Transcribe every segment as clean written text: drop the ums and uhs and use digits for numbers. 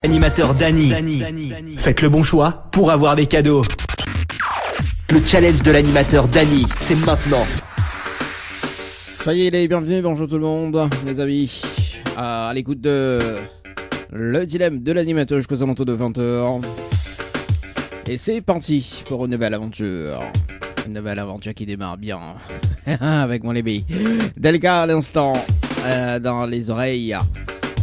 Animateur Dany. Faites le bon choix pour avoir des cadeaux. Le challenge de l'animateur Dany, c'est maintenant. Ça y est, les bienvenus, bonjour tout le monde, les amis. À l'écoute de le dilemme de l'animateur jusqu'aux alentours de 20h. Et c'est parti pour une nouvelle aventure. Une nouvelle aventure qui démarre bien. Avec mon bébé. Delga à l'instant. Dans les oreilles. En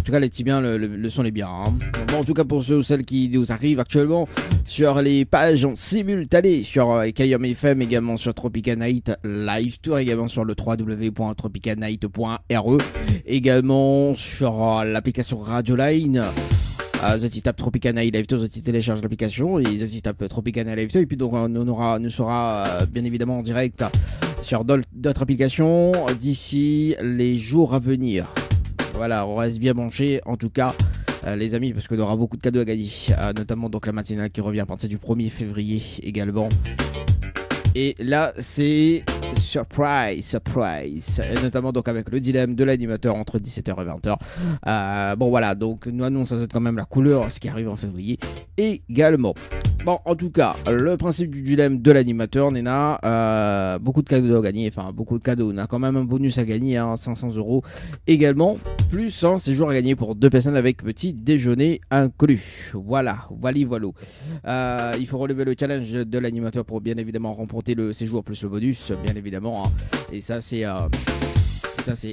tout cas, les petits bien, le son est bien. Hein. Bon, en tout cas, pour ceux ou celles qui nous arrivent actuellement sur les pages simultanées sur KIOM FM, également sur Tropica Night Live Tour, également sur le www.tropicanight.re, également sur l'application Radio Line. Vous tapez Tropica Night Live Tour, vous téléchargez l'application et vous tapez Tropica Night Live Tour. Et puis, donc, nous sera bien évidemment en direct sur d'autres applications d'ici les jours à venir. Voilà, on reste bien branché en tout cas les amis, parce qu'on aura beaucoup de cadeaux à gagner, notamment donc la matinale qui revient à partir du 1er février également. Et là c'est surprise, et notamment donc avec le dilemme de l'animateur entre 17h et 20h. Bon voilà, donc nous annonçons quand même la couleur, ce qui arrive en février également. Bon, en tout cas, le principe du dilemme de l'animateur, Néna, beaucoup de cadeaux à gagner, enfin beaucoup de cadeaux, on a quand même un bonus à gagner, hein, 500 € également, plus un séjour à gagner pour 2 personnes avec petit déjeuner inclus. Voilà. Il faut relever le challenge de l'animateur pour bien évidemment remporter le séjour plus le bonus, bien évidemment, hein. Et ça c'est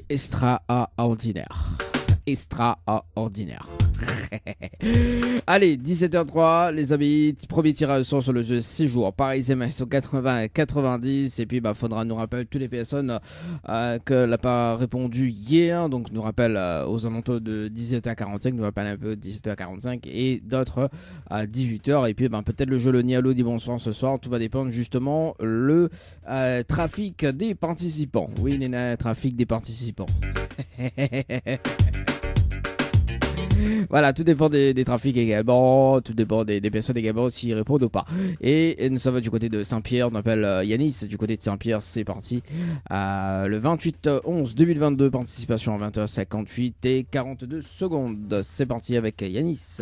extraordinaire. Allez, 17h03 les amis, premier tirage au sort sur le jeu séjour Paris SMS au 80-90. Et puis faudra nous rappeler toutes les personnes que n'a pas répondu hier. Donc nous rappelle aux alentours de 17h45, nous rappelle un peu 17h45 et d'autres à 18h. Et puis peut-être le jeu le Nialo dit bonsoir ce soir. Tout va dépendre justement le trafic des participants. Oui, il y a un trafic des participants. Voilà, tout dépend des trafics également, tout dépend des personnes également s'ils répondent ou pas. Et nous sommes du côté de Saint-Pierre, on appelle Yanis du côté de Saint-Pierre, c'est parti. Le 28-11-2022, participation à 20h58 et 42 secondes. C'est parti avec Yanis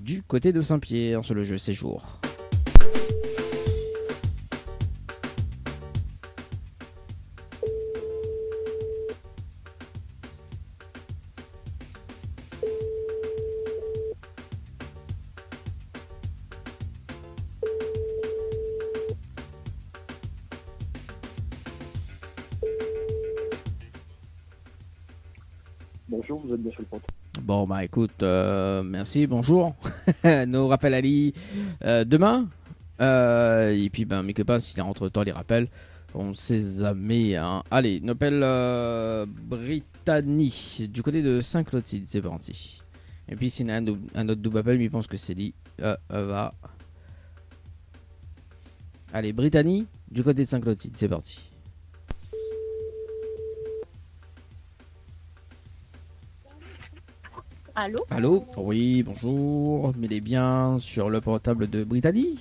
du côté de Saint-Pierre sur le jeu séjour. Bonjour, vous êtes bien sur le porte. Bon, écoute, merci, bonjour. Nous rappelle Ali demain. Et puis, mes copains, s'il y a entre-temps les rappels, on sait jamais. Hein. Allez, nous appelle Brittany, du côté de Saint-Clotilde, c'est parti. Et puis, s'il y a un autre double appel, mais il pense que c'est dit. Va. Allez, Brittany, du côté de Saint-Clotilde, c'est parti. Allô ? Allô ? Oui, bonjour. Mais il est bien sur le portable de Brittany ?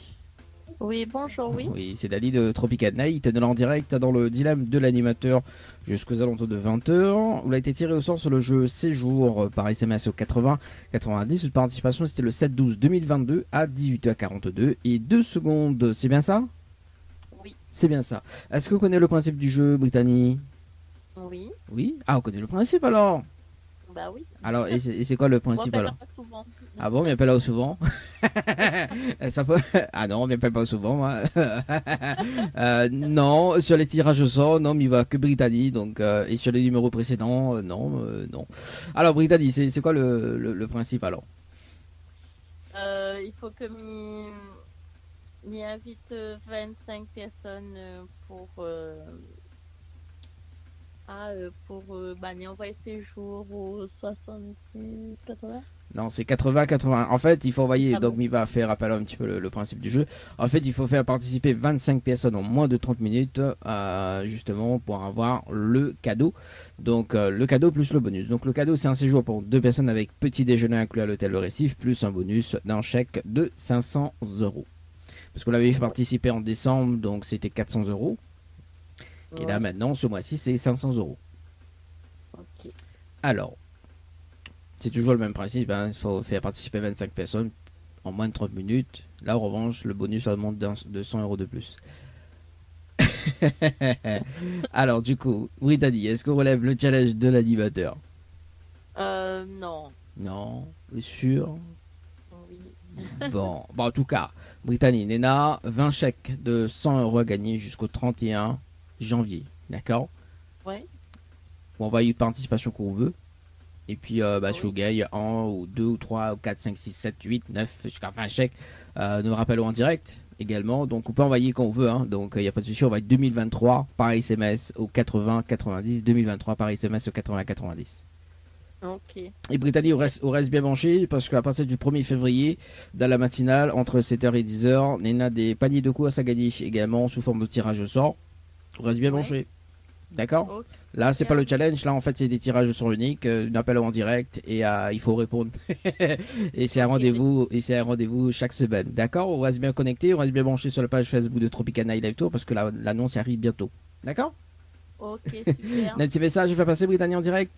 Oui, bonjour, oui. Oui, c'est Dali de Tropica Night, de en direct dans le dilemme de l'animateur jusqu'aux alentours de 20h. Vous a été tiré au sort sur le jeu séjour par SMS au 80-90. Votre participation, c'était le 7-12-2022 à 18h42 et 2 secondes. C'est bien ça ? Oui. C'est bien ça. Est-ce que vous connaissez le principe du jeu, Brittany ? Oui. Oui ? Ah, vous connaissez le principe alors ? Bah oui. Alors, et c'est quoi le principe alors ? Pas souvent. Ah bon, on m'appelle pas souvent. Ça peut... Ah non, on m'appelle pas souvent. Moi. Non, sur les tirages au sort, non, mais il va que Brittany. Donc, et sur les numéros précédents, non. Alors, Brittany, c'est quoi le principe alors ? Il faut que m'y invite 25 personnes pour envoyer séjour au 70-80. Non, c'est 80-80. En fait, il faut envoyer, donc il va faire appel un petit peu le principe du jeu. En fait, il faut faire participer 25 personnes en moins de 30 minutes, justement, pour avoir le cadeau. Donc, le cadeau plus le bonus. Donc, le cadeau, c'est un séjour pour 2 personnes avec petit déjeuner inclus à l'hôtel Le Récif, plus un bonus d'un chèque de 500 €. Parce qu'on l'avait fait participer en décembre, donc c'était 400 €. Et là, maintenant, ce mois-ci, c'est 500 €. Ok. Alors, C'est toujours le même principe, hein. Il faut faire participer 25 personnes en moins de 30 minutes. Là, en revanche, le bonus augmente de 100 € de plus. Alors, du coup, Brittany, est-ce qu'on relève le challenge de l'animateur? Non. Non, sûr. Oui. Bon, en tout cas, Brittany, Nena, 20 chèques de 100 € à gagner jusqu'au 31 janvier. D'accord? Ouais. On va y participation qu'on veut. Et puis, si on gagne 1 ou 2 ou 3 ou 4, 5, 6, 7, 8, 9, jusqu'à 20 chèques, nous rappelons en direct également. Donc, on peut envoyer quand on veut. Hein. Donc, il n'y a pas de souci. On va être 2023 par SMS au 80 90. 2023 par SMS au 80 90. Ok. Et Brittany, on reste bien branché parce qu'à partir du 1er février, dans la matinale, entre 7h et 10h, on a des paniers de courses à gagner également sous forme de tirage au sort. On reste bien branché. D'accord? Ok. Là, c'est pas le challenge. Là, en fait, c'est des tirages au sort uniques, un appel en direct et il faut répondre. Et c'est un rendez-vous. Et c'est un rendez-vous chaque semaine. D'accord? On reste bien connecté. On reste bien branché sur la page Facebook de Tropicana Live Tour parce que l'annonce arrive bientôt. D'accord? Ok, super. Un petit message, je vais passer Brittany en direct.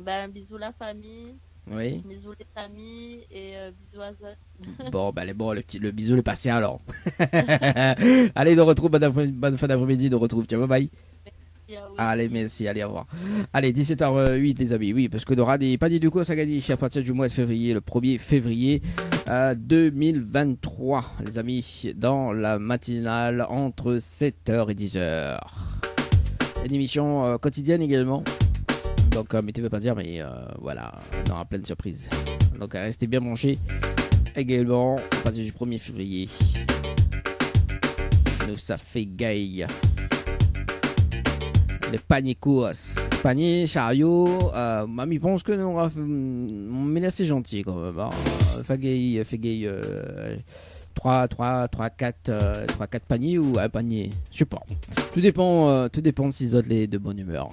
Ben, bisous la famille, Oui. bisous les amis et bisous à Zot. Bon, le bisou est passé alors. Allez, de retour, bonne fin d'après-midi, de retour. Tiens, bye bye. Allez, merci, allez, au revoir. Allez, 17h08, les amis, oui, parce qu'on aura des paniers de courses à gagner à partir du mois de février, le 1er février 2023, les amis, dans la matinale entre 7h et 10h. Une émission quotidienne également. Donc, mais tu veux pas dire, mais voilà, on aura plein de surprises. Donc, restez bien branchés également à partir du 1er février. Nous, ça fait gay. Les paniers courses, panier, chariot, mamie pense que nous on aura mais là c'est gentil quand même. Fait gay 3, 4 paniers ou un panier, je sais pas. Tout dépend de s'ils ont les de bonne humeur.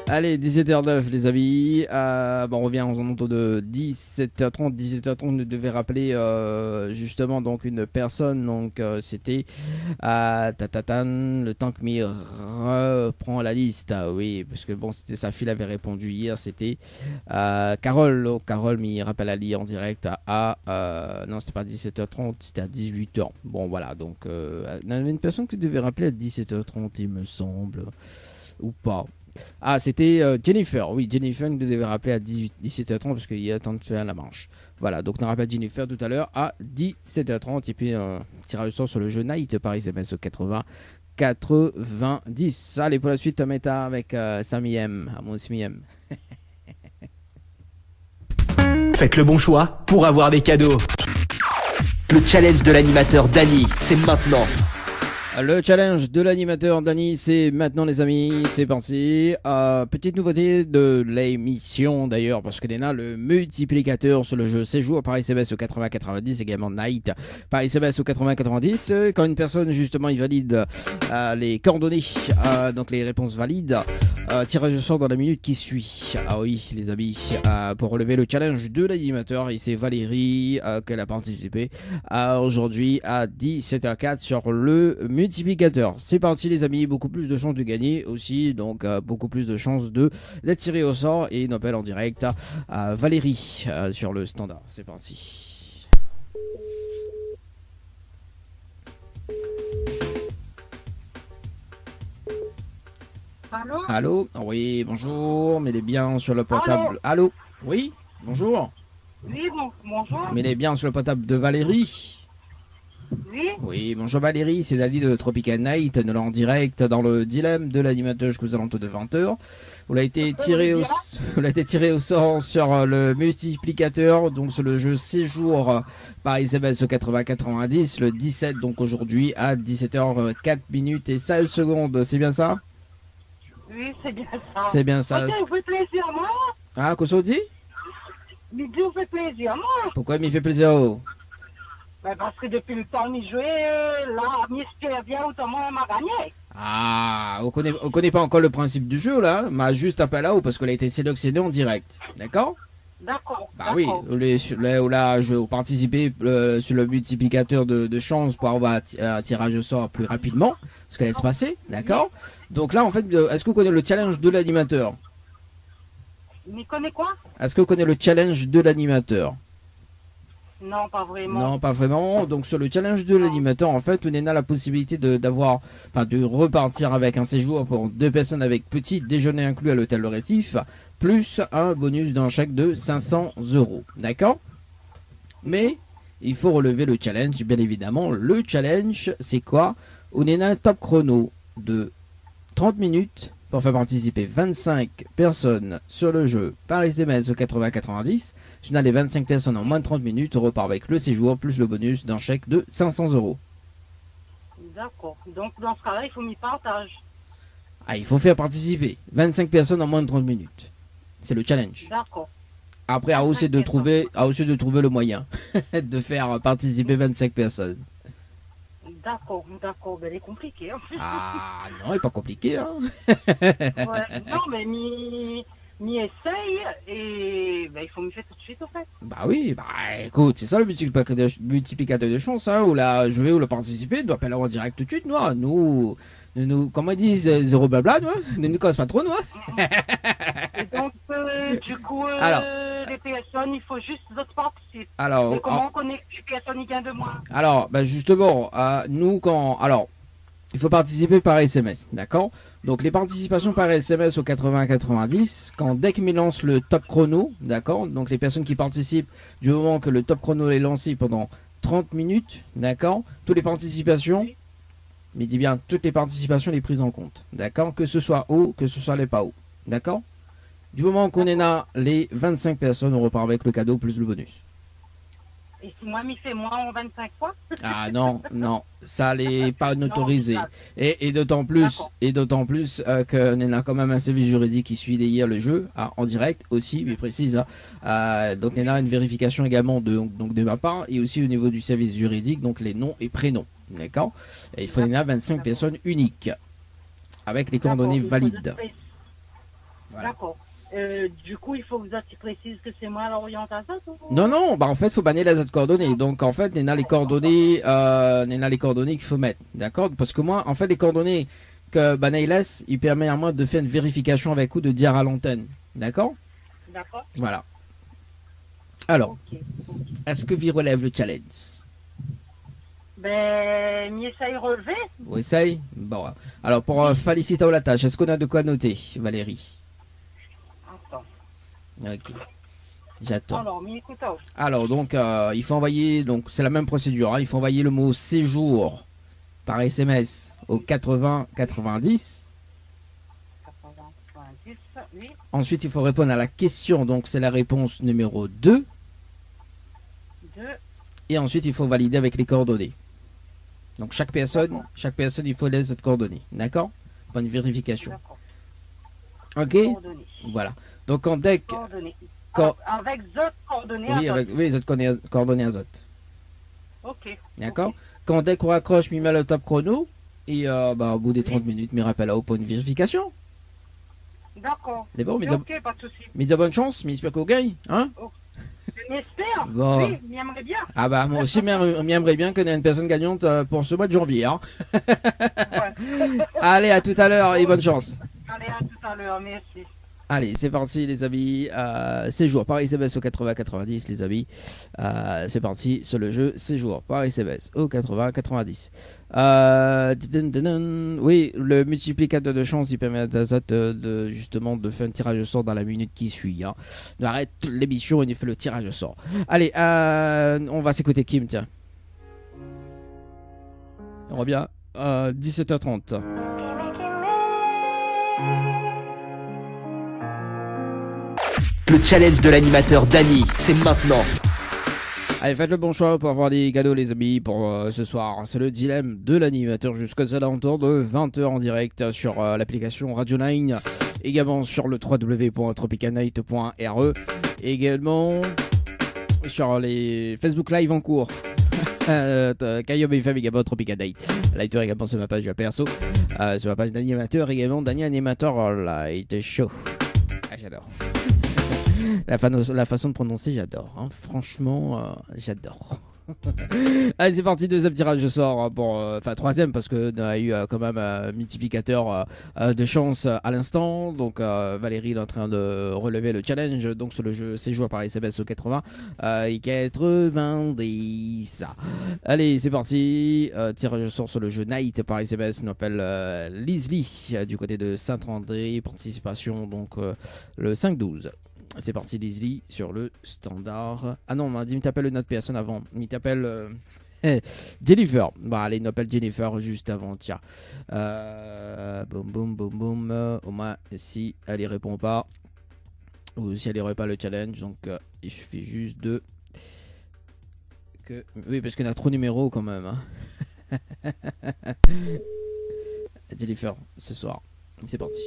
Allez, 17h09 les amis, on revient aux alentours de 17h30, nous devait rappeler justement donc une personne, donc c'était le temps que m'y reprend la liste, oui, parce que bon, c'était sa fille avait répondu hier, c'était Carole, Carole m'y rappelle à lire en direct non c'était pas 17h30, c'était à 18h, bon voilà, donc il y avait une personne qui devait rappeler à 17h30 il me semble, ou pas. Ah, c'était Jennifer. Oui, Jennifer nous devait rappeler à 17h30 parce qu'il y a temps de faire la manche. Voilà, donc on rappelle Jennifer tout à l'heure à 17h30. Et puis, tirage au sort sur le jeu Night par SMS au 80 90. Allez, pour la suite, Meta avec Samy M. À mon Samy M. Faites le bon choix pour avoir des cadeaux. Le challenge de l'animateur Dany, c'est maintenant. Le challenge de l'animateur Dany, c'est maintenant les amis, c'est parti. Petite nouveauté de l'émission d'ailleurs, parce que Nena, le multiplicateur sur le jeu séjour par SMS au 80-90, également Night par SMS au 80-90. Quand une personne justement il valide les coordonnées, donc les réponses valides, tirage au sort dans la minute qui suit. Ah oui les amis, pour relever le challenge de l'animateur, et c'est Valérie qu'elle a participé aujourd'hui à 17h04 sur le multiplicateur. C'est parti les amis, beaucoup plus de chances de gagner aussi, donc beaucoup plus de chances d'être tiré au sort, et une appel en direct à Valérie sur le standard. C'est parti. Allô? Allô? Oui, bonjour, mais est bien sur le portable. Allô? Oui, bonjour. Oui, bonjour. Mais est bien sur le portable de Valérie. Oui. Oui, bonjour Valérie, c'est Dany de Tropical Night, nous l'en direct dans le dilemme de l'animateur jusqu'aux alentours de 20h. Vous l'avez été tiré au sort sur le multiplicateur, donc sur le jeu séjour par SMS au 80-90, le 17, donc aujourd'hui à 17h04 minutes et 16 secondes, c'est bien ça? Oui, c'est bien ça. C'est bien ça. Ok, vous faites plaisir, moi. Ah, qu'est-ce qu'on dit? Midi, vous faites plaisir, moi. Pourquoi il me fait plaisir? Ben, parce que depuis le temps de jouer, là, mystère vient, autant moi, m'a gagné. Ah, on connaît pas encore le principe du jeu, là. M'a juste appelé là-haut parce qu'elle a été sélectionnée en direct. D'accord? D'accord. Bah oui, là, je participais sur le multiplicateur de chance pour avoir un tirage au sort plus rapidement, ce qu'elle laisse passer, d'accord? Donc là, en fait, est-ce que vous connaissez le challenge de l'animateur? m'y connais quoi? Est-ce que vous connaissez le challenge de l'animateur? Non, pas vraiment. Non, pas vraiment. Donc sur le challenge de l'animateur, en fait, on a la possibilité de repartir avec un séjour pour 2 personnes avec petit déjeuner inclus à l'hôtel Le Récif, plus un bonus d'un chèque de 500 €. D'accord? Mais il faut relever le challenge, bien évidemment. Le challenge, c'est quoi? On a un top chrono de 30 minutes pour faire participer 25 personnes sur le jeu par SMS au 80-90. Si on a les 25 personnes en moins de 30 minutes, on repart avec le séjour plus le bonus d'un chèque de 500 €. D'accord. Donc, dans ce cas-là, il faut m'y partage. Ah, il faut faire participer 25 personnes en moins de 30 minutes. C'est le challenge. D'accord. Après, à aussi de trouver le moyen de faire participer 25 personnes. D'accord. Ben, il est compliqué. Hein. Ah, non, il n'est pas compliqué, hein. Ouais. Non, mais m'y essaye et ben, il faut m'y faire tout de suite, en fait. Bah oui, bah écoute, c'est ça le multiplicateur de chance, hein, où la jouer ou la participer, doit pas l'avoir direct tout de suite, nous, comment ils disent, zéro blabla, nous, ne casse pas trop, nous. Et donc, du coup, Alors. les personnes, il faut juste d'autres participent. Alors, et comment on connaît que les personnes y gagnent de moi? alors, bah justement, il faut participer par SMS, d'accord? Donc les participations par SMS au 80-90, dès qu'il lance le top chrono, d'accord? Donc les personnes qui participent du moment que le top chrono est lancé pendant 30 minutes, d'accord? Toutes les participations, mais dis bien, toutes les participations les prises en compte, d'accord? Que ce soit haut, que ce soit les pas haut, d'accord? Du moment qu'on est là, les 25 personnes, on repart avec le cadeau plus le bonus. Et si moi m'y fais moins en 25 fois? Ah non, ça n'est pas autorisé. Et d'autant plus, qu'on a quand même un service juridique qui suit derrière le jeu, en direct aussi, mais précise. Donc on a une vérification également de ma part, et aussi au niveau du service juridique, donc les noms et prénoms. D'accord? Et il faut 25 personnes uniques, avec les coordonnées valides. Voilà. D'accord. Du coup, il faut que vous précise que c'est moi l'orientation. Non, bah en fait, il faut banner les autres coordonnées. Donc en fait, il y a les coordonnées, qu'il faut mettre, d'accord? Parce que moi, en fait, les coordonnées que Banay laisse, il permet à moi de faire une vérification avec vous, de dire à l'antenne, d'accord? D'accord. Voilà. Alors, est-ce que vous relève le challenge? Ben, m'y essaye relever. Vous essayez? Bon. Alors, pour féliciter la tâche, est-ce qu'on a de quoi noter, Valérie? Ok, j'attends. Alors, donc, il faut envoyer, donc c'est la même procédure, hein, il faut envoyer le mot séjour par SMS au 80-90. Oui. Ensuite, il faut répondre à la question, donc c'est la réponse numéro 2. Et ensuite, il faut valider avec les coordonnées. Donc, chaque personne, il faut les autres coordonnées, d'accord? Pour une vérification. Ok. Voilà. Donc en deck. Avec d'autres coordonnées. Oui, les autres coordonnées azote. Ok. D'accord. Quand deck on raccroche, mi met le top chrono. Et au bout des 30 minutes, mi rappelle au point de vérification. D'accord. C'est bon, ok, pas de soucis. Mais de bonne chance, mais j'espère qu'on gagne. Hein? Je m'espère. Bon. Oui, m'aimerais bien. Ah bah moi aussi, m'aimerais bien qu'on ait une personne gagnante pour ce mois de janvier. Hein? Ouais. Allez, à tout à l'heure et bonne chance. Allez, à tout à l'heure, merci. Allez, c'est parti les amis, séjour par SMS au 80-90 les amis, c'est parti sur le jeu séjour par SMS au 80-90. Oui, le multiplicateur de chance il permet à Tazat justement de faire un tirage au sort dans la minute qui suit. Hein. On arrête l'émission et on fait le tirage au sort. Allez, on va s'écouter Kim, tiens. On revient à 17h30. Le challenge de l'animateur Dany, c'est maintenant. Allez, faites le bon choix pour avoir des cadeaux les amis pour ce soir. C'est le dilemme de l'animateur jusqu'aux alentours de 20h en direct sur l'application Radio 9. Également sur le www.tropicanight.re. Également sur les Facebook Live en cours. Kayob FM également Tropicanight. Lighter également sur ma page perso. Sur ma page d'animateur également. Dany Animateur Light Show. Ah, j'adore. La façon de prononcer, j'adore. Hein. Franchement, j'adore. Allez, c'est parti, deuxième tirage de sort pour, enfin troisième parce que on a eu quand même un multiplicateur de chance à l'instant. Donc Valérie est en train de relever le challenge donc sur le jeu séjour par SMS au 80 et 90. Allez, c'est parti. Tirage de sort sur le jeu Night par SMS. On appelle Leslie du côté de Saint-André. Participation donc le 5-12. C'est parti, Leslie, sur le standard. Ah non, on m'a dit, il t'appelle une autre personne avant. Il t'appelle Jennifer. Bah, allez, il m'appelle Jennifer juste avant, tiens. Boum, boum, boum, boum. Au moins, si elle y répond pas, ou si elle n'y aurait pas le challenge, donc il suffit juste de... Oui, parce qu'on a trop de numéros quand même. Hein. Jennifer, ce soir. C'est parti.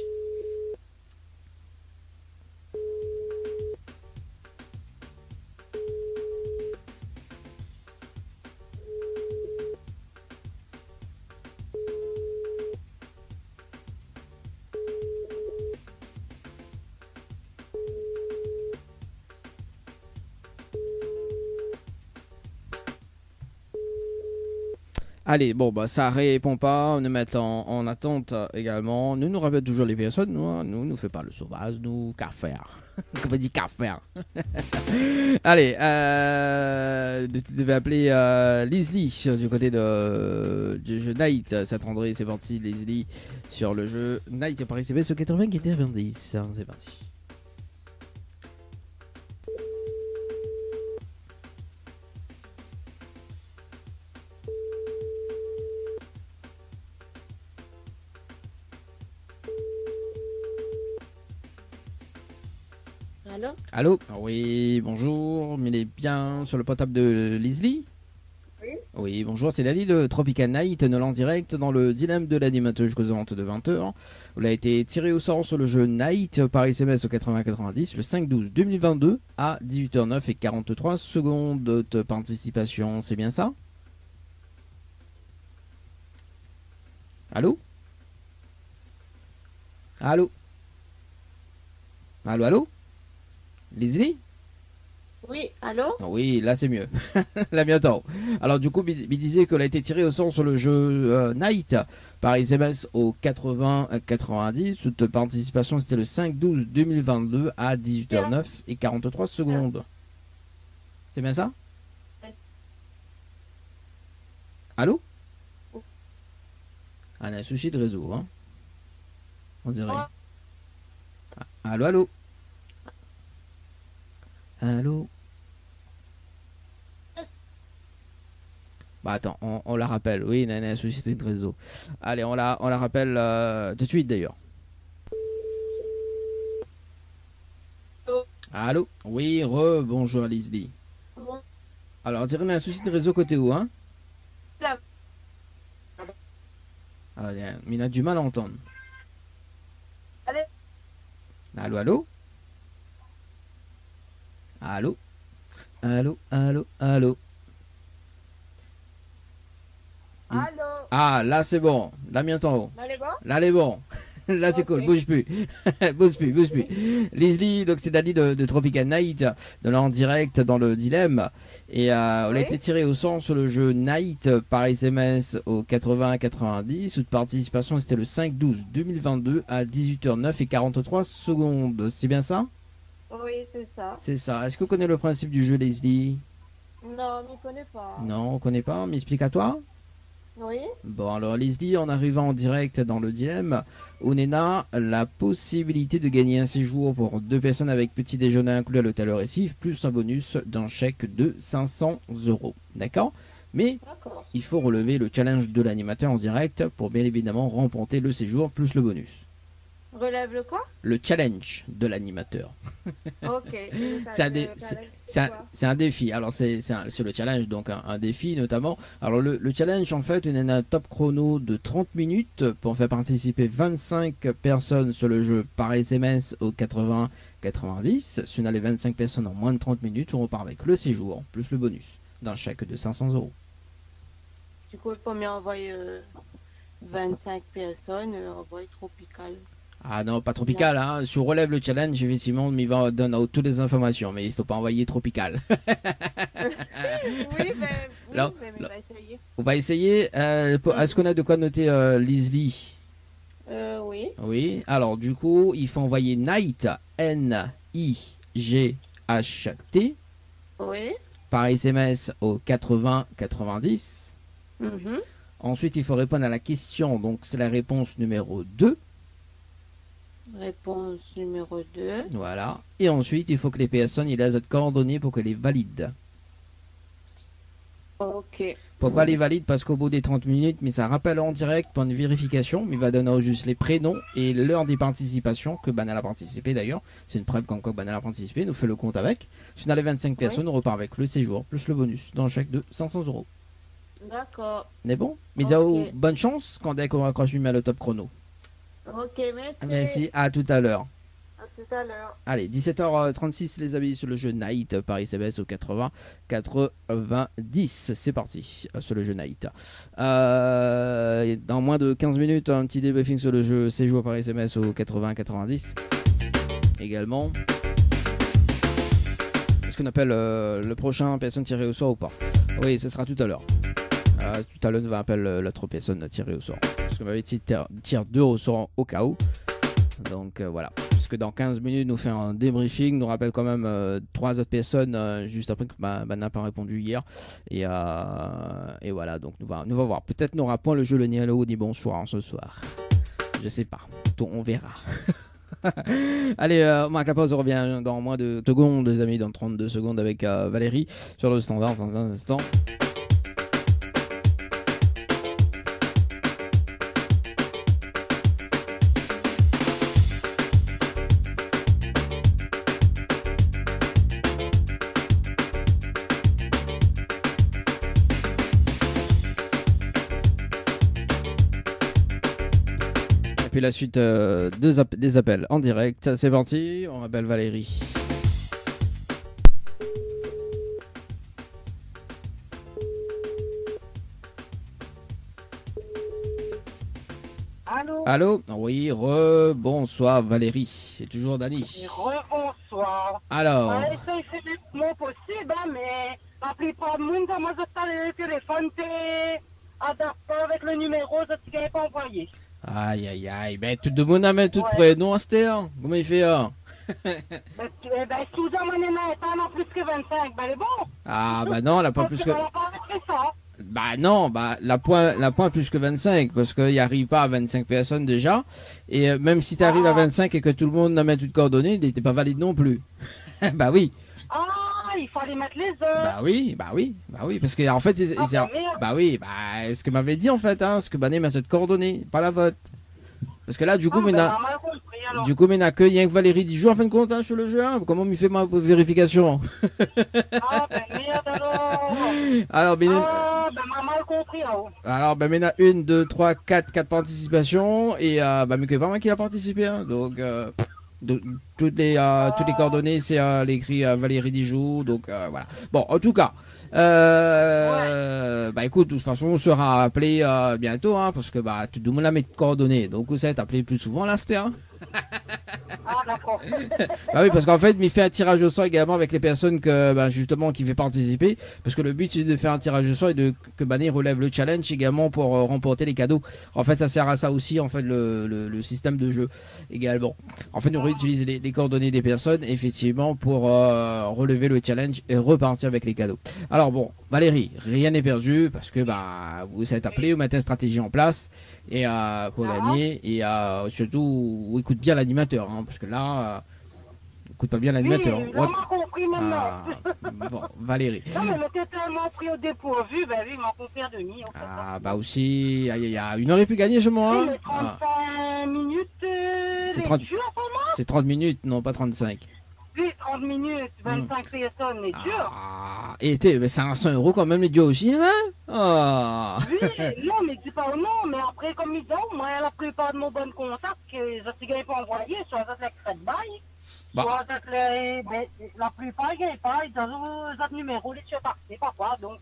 Allez, bon, bah ça répond pas, on nous met en attente également. Nous rappelle toujours les personnes, nous fait pas le sauvage, nous, qu'à faire. Comme on dit, qu'à faire. Allez, tu devais appeler Leslie du côté du jeu Night. Saint-André, c'est parti, Leslie, sur le jeu Night par SMS au 80 qui était 90. C'est parti. Allô? Allô? Oui, bonjour. Il est bien sur le portable de Leslie? Oui. Oui, bonjour. C'est Dani de Tropical Night, nous en direct dans le dilemme de l'animateur jusqu'aux ventes de 20h. Vous avez été tiré au sort sur le jeu Night par SMS au 80-90 le 5-12-2022 à 18h09 et 43 secondes de participation. C'est bien ça? Allô? Allô? Allô, allô? Leslie? Oui, allô? Oui, là c'est mieux. Là bientôt. Alors du coup, il disait qu'elle a été tirée au sort sur le jeu Night par SMS au 80-90. Toute participation, c'était le 5-12-2022 à 18h09 et 43 secondes. C'est bien ça? Allô? Ah, on a un souci de réseau, hein? On dirait. Allô, allô? Allô? Bah attends, on la rappelle. Oui, il y a un souci de réseau. Allez, on la rappelle tout de suite d'ailleurs. Allô? Oui, bonjour Leslie. Alors, on dirait qu'il y a un souci de réseau côté où, hein? Ah, il a du mal à entendre. Allô, allô? Allô? Allô, allô, allô? Allô? Ah, là c'est bon. Là, bientôt en haut. Là, les gars? Là, elle est bon. Là, c'est cool. Bouge plus. Bouge plus, bouge plus. Leslie, donc c'est Dani de Tropical Night, de là en direct dans le dilemme. Et on a été tiré au sort sur le jeu Night par SMS au 80-90. Toute participation, c'était le 5-12-2022 à 18h09 et 43 secondes. C'est bien ça? Oui, c'est ça. C'est ça. Est-ce que vous connaissez le principe du jeu, Leslie? Non, je ne connais pas. Non, on connaît pas. Mais explique à toi. Oui? Bon, alors Leslie, en arrivant en direct dans le dilemme, on a la possibilité de gagner un séjour pour 2 personnes avec petit déjeuner inclus à l'hôtel Récif, plus un bonus d'un chèque de 500 €. D'accord? Mais D'accord. il faut relever le challenge de l'animateur en direct pour bien évidemment remporter le séjour plus le bonus. Relève le quoi? Le challenge de l'animateur. Ok. C'est un défi. Alors c'est le challenge, donc un défi notamment. Alors le challenge en fait, on a un top chrono de 30 minutes pour faire participer 25 personnes sur le jeu par SMS au 80-90. Si on a les 25 personnes en moins de 30 minutes, on repart avec le séjour plus le bonus d'un chèque de 500 €. Du coup, il faut m'envoyer 25 personnes, envoyer tropical. Ah non, pas tropical, hein. Si on relève le challenge, effectivement, il va donner toutes les informations, mais il faut pas envoyer tropical. Oui, mais Alors, il va essayer. On va essayer. Est-ce qu'on a de quoi noter Leslie? Oui. Oui. Alors, du coup, il faut envoyer Night, N-I-G-H-T, Oui. par SMS au 80-90. Mhm. Ensuite, il faut répondre à la question, donc c'est la réponse numéro 2. Réponse numéro 2. Voilà. Et ensuite, il faut que les personnes aient les autres coordonnées pour que les valident. Ok. Pourquoi les valide? Parce qu'au bout des 30 minutes, mais ça rappelle en direct pour une vérification, mais il va donner juste les prénoms et l'heure des participations que Banal a participé d'ailleurs. C'est une preuve comme quoi Banal a participé, nous fait le compte avec. Si on a les 25 personnes, on repart avec le séjour plus le bonus dans le chèque de 500 €. D'accord. On est bon? Médiao, Ok. bonne chance quand dès qu'on raccroche lui met le top chrono. Ok, merci. Merci, à tout à l'heure. À tout à l'heure. Allez, 17h36 les amis sur le jeu Night par SMS au 80-90. C'est parti sur le jeu Night. Dans moins de 15 minutes, un petit débriefing sur le jeu Séjour par SMS au 80-90. Également. Est-ce qu'on appelle le prochain personne tirée au sort ou pas? Oui, ce sera tout à l'heure. Tout à l'heure, on va appeler l'autre personne tirée au sort. Parce qu'on m'avait dit tire 2 au sort au cas où. Donc voilà. Parce que dans 15 minutes, nous fait un débriefing, nous rappelle quand même 3 autres personnes juste après que n'a pas répondu hier. Et voilà, donc nous va voir. Peut-être n'aura point le jeu le ni hello ni bonsoir ce soir. Je sais pas. On verra. Allez, on marque la pause, on revient dans moins de secondes, les amis, dans 32 secondes avec Valérie sur le standard dans un instant. Puis la suite des appels en direct. C'est parti, on appelle Valérie. Allô? Allô? Oui, bonsoir Valérie. C'est toujours Dani. Rebonsoir. Alors, Essaye de faire le moins possible, hein, mais la plupart du monde, moi, je t'ai le téléphone, t'es adapté avec le numéro, je t'ai pas envoyé. aïe aïe aïe, ben tout le monde a mis tout près. Non, Astéa, comment il fait Ben, si vous amenez maintenant plus que 25, ben c'est bon. Ah bah non, elle a pas plus que... Elle a pas fait ça. Bah non, bah la point plus que 25 parce qu'il n'y arrive pas à 25 personnes déjà. Et même si tu arrives à 25 et que tout le monde a mis toutes coordonnées, il n'était pas valide non plus. Bah oui. Ah, il fallait mettre les heures. Bah oui, parce que en fait, Ah, bah, merde. bah oui, ce que m'avait dit en fait, hein, ce que Bané m'a cette coordonnée, pas la vote. Parce que là, du coup, ben, maintenant, on a mal compris, alors. du coup, maintenant que rien que Valérie dit joue en fin de compte hein, sur le jeu, hein, comment il fait ma vérification? Ah, ben merde alors. Alors, ben, Ah, ben m'a mal compris, alors. alors, ben maintenant 1, 2, 3, 4 participations et bah mais que pas moi qui a participé, hein, donc toutes les coordonnées c'est l'écrit Valérie Dijoux, donc voilà. Bon, en tout cas. Bah écoute, de toute façon, on sera appelé bientôt, hein, parce que bah tout le monde a mes coordonnées, donc vous êtes appelé plus souvent là, c'était. Hein. Ah, d'accord. Bah oui, parce qu'en fait, il fait un tirage au sort également avec les personnes que bah, justement qui fait participer, parce que le but c'est de faire un tirage au sort et que Bané relève le challenge également pour remporter les cadeaux. En fait, ça sert à ça aussi, en fait, le système de jeu également. En fait, on réutilise les coordonnées des personnes effectivement pour relever le challenge et repartir avec les cadeaux. Alors bon, Valérie, rien n'est perdu parce que bah vous êtes appelé, vous mettez une stratégie en place et pour gagner et surtout vous écoutez bien l'animateur hein, parce que là écoute pas bien l'animateur. Oui, on m'a compris maintenant. Bon, Valérie. Non, mais le tellement pris au dépourvu, ben oui, il m'a compris à demi. En fait. Ah bah aussi, il y a 1 heure et plus gagné chez moi. Oui, Hein. mais 35 minutes, C'est les 30 durs, pour moi. C'est 30 minutes, non pas 35. Oui, 30 minutes, 25 personnes, les durs. Ah, et mais c'est 100 € quand même les dieux aussi, hein. Ah. Oui, non, mais dis pas non, mais après, comme ils ont, moi, la plupart de mon bon contact, que je ne pas envoyé, soit avec l'extrait de bail, Bah. soit avec les. Ben, la plupart, ils n'ont pas, ils ont les autres numéros, les tueurs partis, parfois, donc.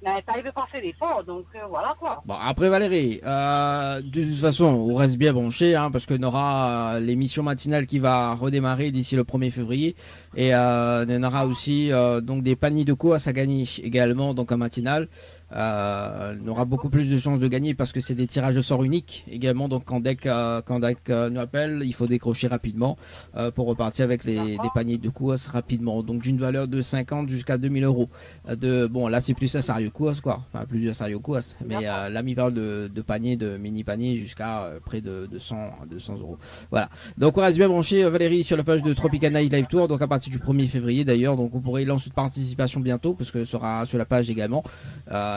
Mais t'arrives pas à faire l'effort, donc voilà quoi. Bon, après Valérie, de toute façon, on reste bien branché, hein, parce qu'on aura l'émission matinale qui va redémarrer d'ici le 1er février. Et on aura aussi donc des paniers de course à gagner également, donc en matinale. On aura beaucoup plus de chances de gagner parce que c'est des tirages au sort uniques également. Donc quand deck nous appelle, il faut décrocher rapidement pour repartir avec des paniers de course rapidement. Donc d'une valeur de 50 jusqu'à 2000 euros. Bon, là c'est plus un sérieux course quoi, enfin plus un sérieux course. Mais là il parle de paniers, de mini paniers jusqu'à près de 200 euros. Voilà. Donc on reste bien branché Valérie sur la page de Tropicana Live Tour. Donc à partir du 1er février d'ailleurs. Donc vous pourrez lancer de participation bientôt parce que ce sera sur la page également.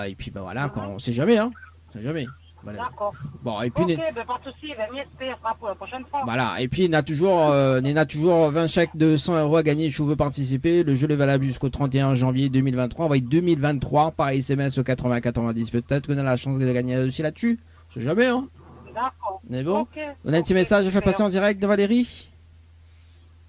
Et puis ben voilà, quand on sait jamais, hein. On sait jamais. Voilà. D'accord. Bon, et puis Ok, ben pas de soucis, il va mieux espérer pour la prochaine fois. voilà, et puis il y a toujours 20 chèques de 100 euros à gagner si vous voulez participer. Le jeu est valable jusqu'au 31 janvier 2023. Envoyez 2023 par SMS au 8090. Peut-être qu'on a la chance de gagner aussi là-dessus. On sait jamais, hein. D'accord. Mais bon, Ok. on a un petit message à faire passer en direct de Valérie.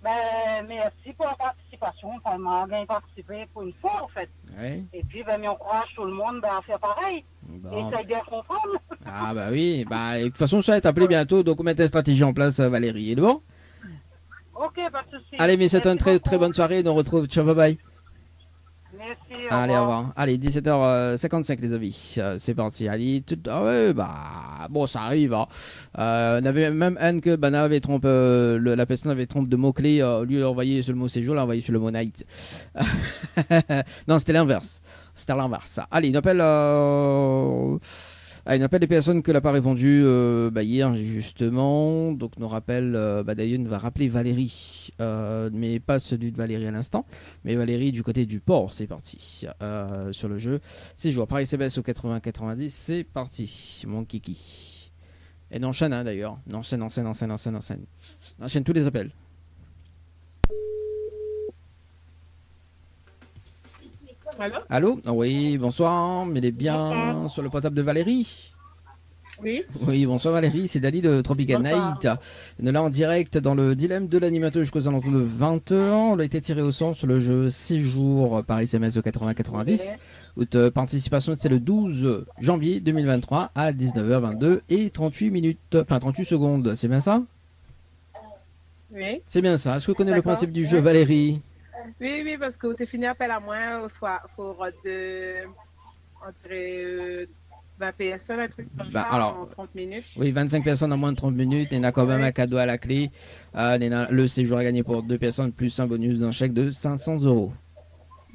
Ben, merci pour la participation. Ça m'a bien participé pour une fois, en fait. Ouais. Et puis, ben, mais on encourage tout le monde à faire pareil. Bon. Essaye bien comprendre. Ah bah oui, bah et de toute façon ça va être appelé bientôt, donc on met ta stratégie en place Valérie. Et bon. Ok, pas de soucis. Allez, mais c'est une Merci très beaucoup. très bonne soirée, on retrouve, ciao, bye bye. Merci. Allez, au revoir. Allez, 17h55 les amis. C'est parti. Allez, ah ouais, bah bon, ça arrive. Hein. On avait même Anne que Bana avait trompé, la personne avait trompé de mots-clés. Lui, il a envoyé sur le mot séjour, il a envoyé sur le mot night. Non, c'était l'inverse. C'était l'inverse. Allez, il appelle des personnes que n'a pas répondu hier justement. Donc nous rappelle, d'ailleurs nous va rappeler Valérie, mais pas celui de Valérie à l'instant, mais Valérie du côté du port. C'est parti sur le jeu. C'est joueur par SMS au 80-90. C'est parti, mon kiki. Et on enchaîne hein, d'ailleurs. On enchaîne. On enchaîne tous les appels. Allô? Allô? Oui, bonsoir. Mais il est bien Bonsoir. sur le portable de Valérie. Oui. Oui, bonsoir Valérie, c'est Dali de Tropical Bonsoir. Night. On est là en direct dans le dilemme de l'animateur jusqu'aux alentours de 20h. On a été tiré au sort sur le jeu 6 jours par SMS de 80-90. Votre participation c'est le 12 janvier 2023 à 19h22 et 38 minutes, enfin 38 secondes, c'est bien ça? Oui. C'est bien ça. Est-ce que vous connaissez le D'accord. principe du jeu Valérie? Oui, parce que tu fini appel à moi, faut on dirait 20 personnes, un truc comme Bah, ça, alors, en 30 minutes. Oui, 25 personnes en moins de 30 minutes. Il y en a quand même un cadeau à la clé. Il y en a le séjour à gagner pour 2 personnes plus un bonus d'un chèque de 500 euros.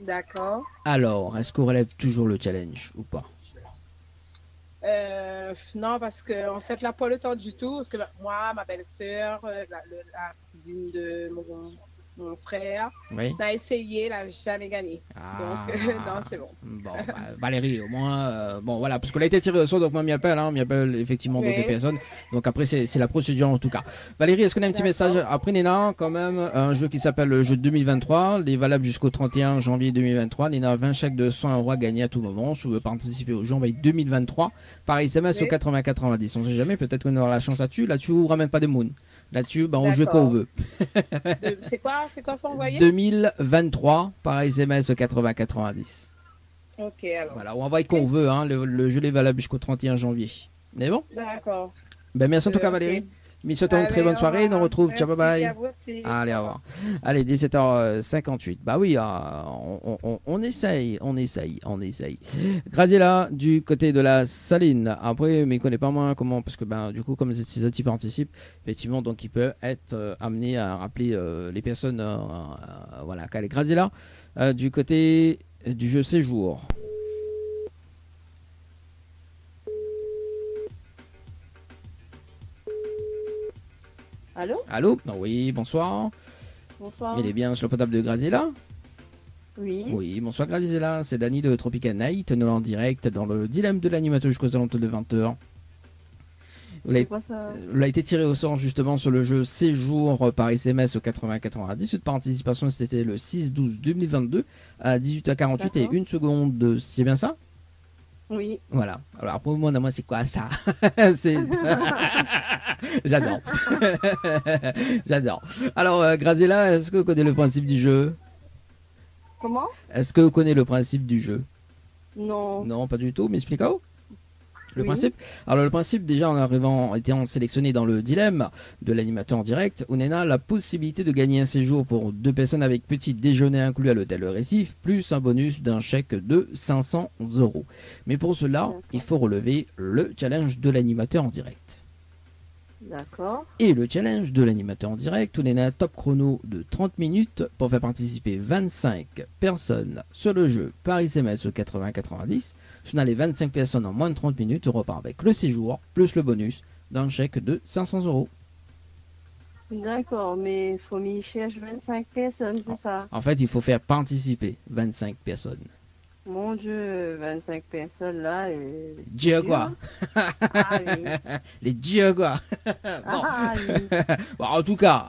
D'accord. Alors, est-ce qu'on relève toujours le challenge ou pas? Non, parce que en fait, là, pas le temps du tout, parce que moi, ma belle-sœur, la cousine de mon frère, Oui. on a essayé, elle n'a jamais gagné. Ah. Donc, non, c'est bon. Bon, bah, Valérie, au moins, bon voilà, parce qu'on a été tiré au sort, donc moi m'y appelle effectivement Oui. d'autres personnes. Donc après, c'est la procédure en tout cas. Valérie, est-ce qu'on a un petit D'accord. message? Après, Néna, quand même, un jeu qui s'appelle le jeu 2023, il est valable jusqu'au 31 janvier 2023. Néna, 20 chèques de 100 euros à gagner à tout moment. Si vous voulez participer au jeu, on va être 2023 par SMS au Oui. 80-90. On sait jamais, peut-être qu'on aura la chance là-dessus. Là-dessus, on ne ramène pas des moons. Là-dessus, on joue quand on veut. C'est quoi faut envoyer? 2023 par SMS 80-90. Ok, alors. Voilà, on envoie quand on veut, hein. Le jeu est valable jusqu'au 31 janvier. Mais bon, D'accord. ben merci en tout cas Ok. Valérie. Mais souhaitons une Allez, très bonne au soirée, revoir. on retrouve, ciao bye Merci bye. à vous aussi. Allez, au revoir. Allez, 17h58. Bah oui, on essaye. Graziella du côté de la Saline. Après, mais il connaît pas moins comment, parce que ben du coup, comme ces autres participent, effectivement, donc il peut être amené à rappeler les personnes, voilà. Allez, Graziella du côté du jeu séjour. Allô? Allô? Oui, bonsoir. Bonsoir. Il est bien sur le potable de Graziella? Oui. Oui, bonsoir Graziella, c'est Dani de Tropical Night, nous en direct dans le dilemme de l'animateur jusqu'aux alentours de 20h. C'est quoi ça? Vous avez été tiré au sort justement sur le jeu Séjour par SMS au 80-90. Cette participation c'était le 6-12-2022 à 18h48 et D'accord. 1 seconde. C'est bien ça? Oui. Voilà. Alors pour moi, c'est quoi ça? C'est... J'adore. J'adore. Alors Graziella, est-ce que vous connaissez le principe du jeu? Comment? Est-ce que vous connaissez le principe du jeu? Non. Non, pas du tout. M'expliquez-vous le Oui. principe? Alors le principe, déjà en arrivant, étant sélectionné dans le dilemme de l'animateur en direct, on a la possibilité de gagner un séjour pour 2 personnes avec petit déjeuner inclus à l'hôtel Le Récif, plus un bonus d'un chèque de 500 €. Mais pour cela, il faut relever le challenge de l'animateur en direct. D'accord. Et le challenge de l'animateur en direct, on a un top chrono de 30 minutes pour faire participer 25 personnes sur le jeu par SMS au 80-90. Si on a les 25 personnes en moins de 30 minutes, on repart avec le séjour plus le bonus d'un chèque de 500 €. D'accord, mais il faut m'y chercher 25 personnes, c'est ça? En fait, il faut faire participer 25 personnes. Mon Dieu, 25 personnes là. Diagua. Ah oui. Les Diagua. Ah oui. Bon, en tout cas,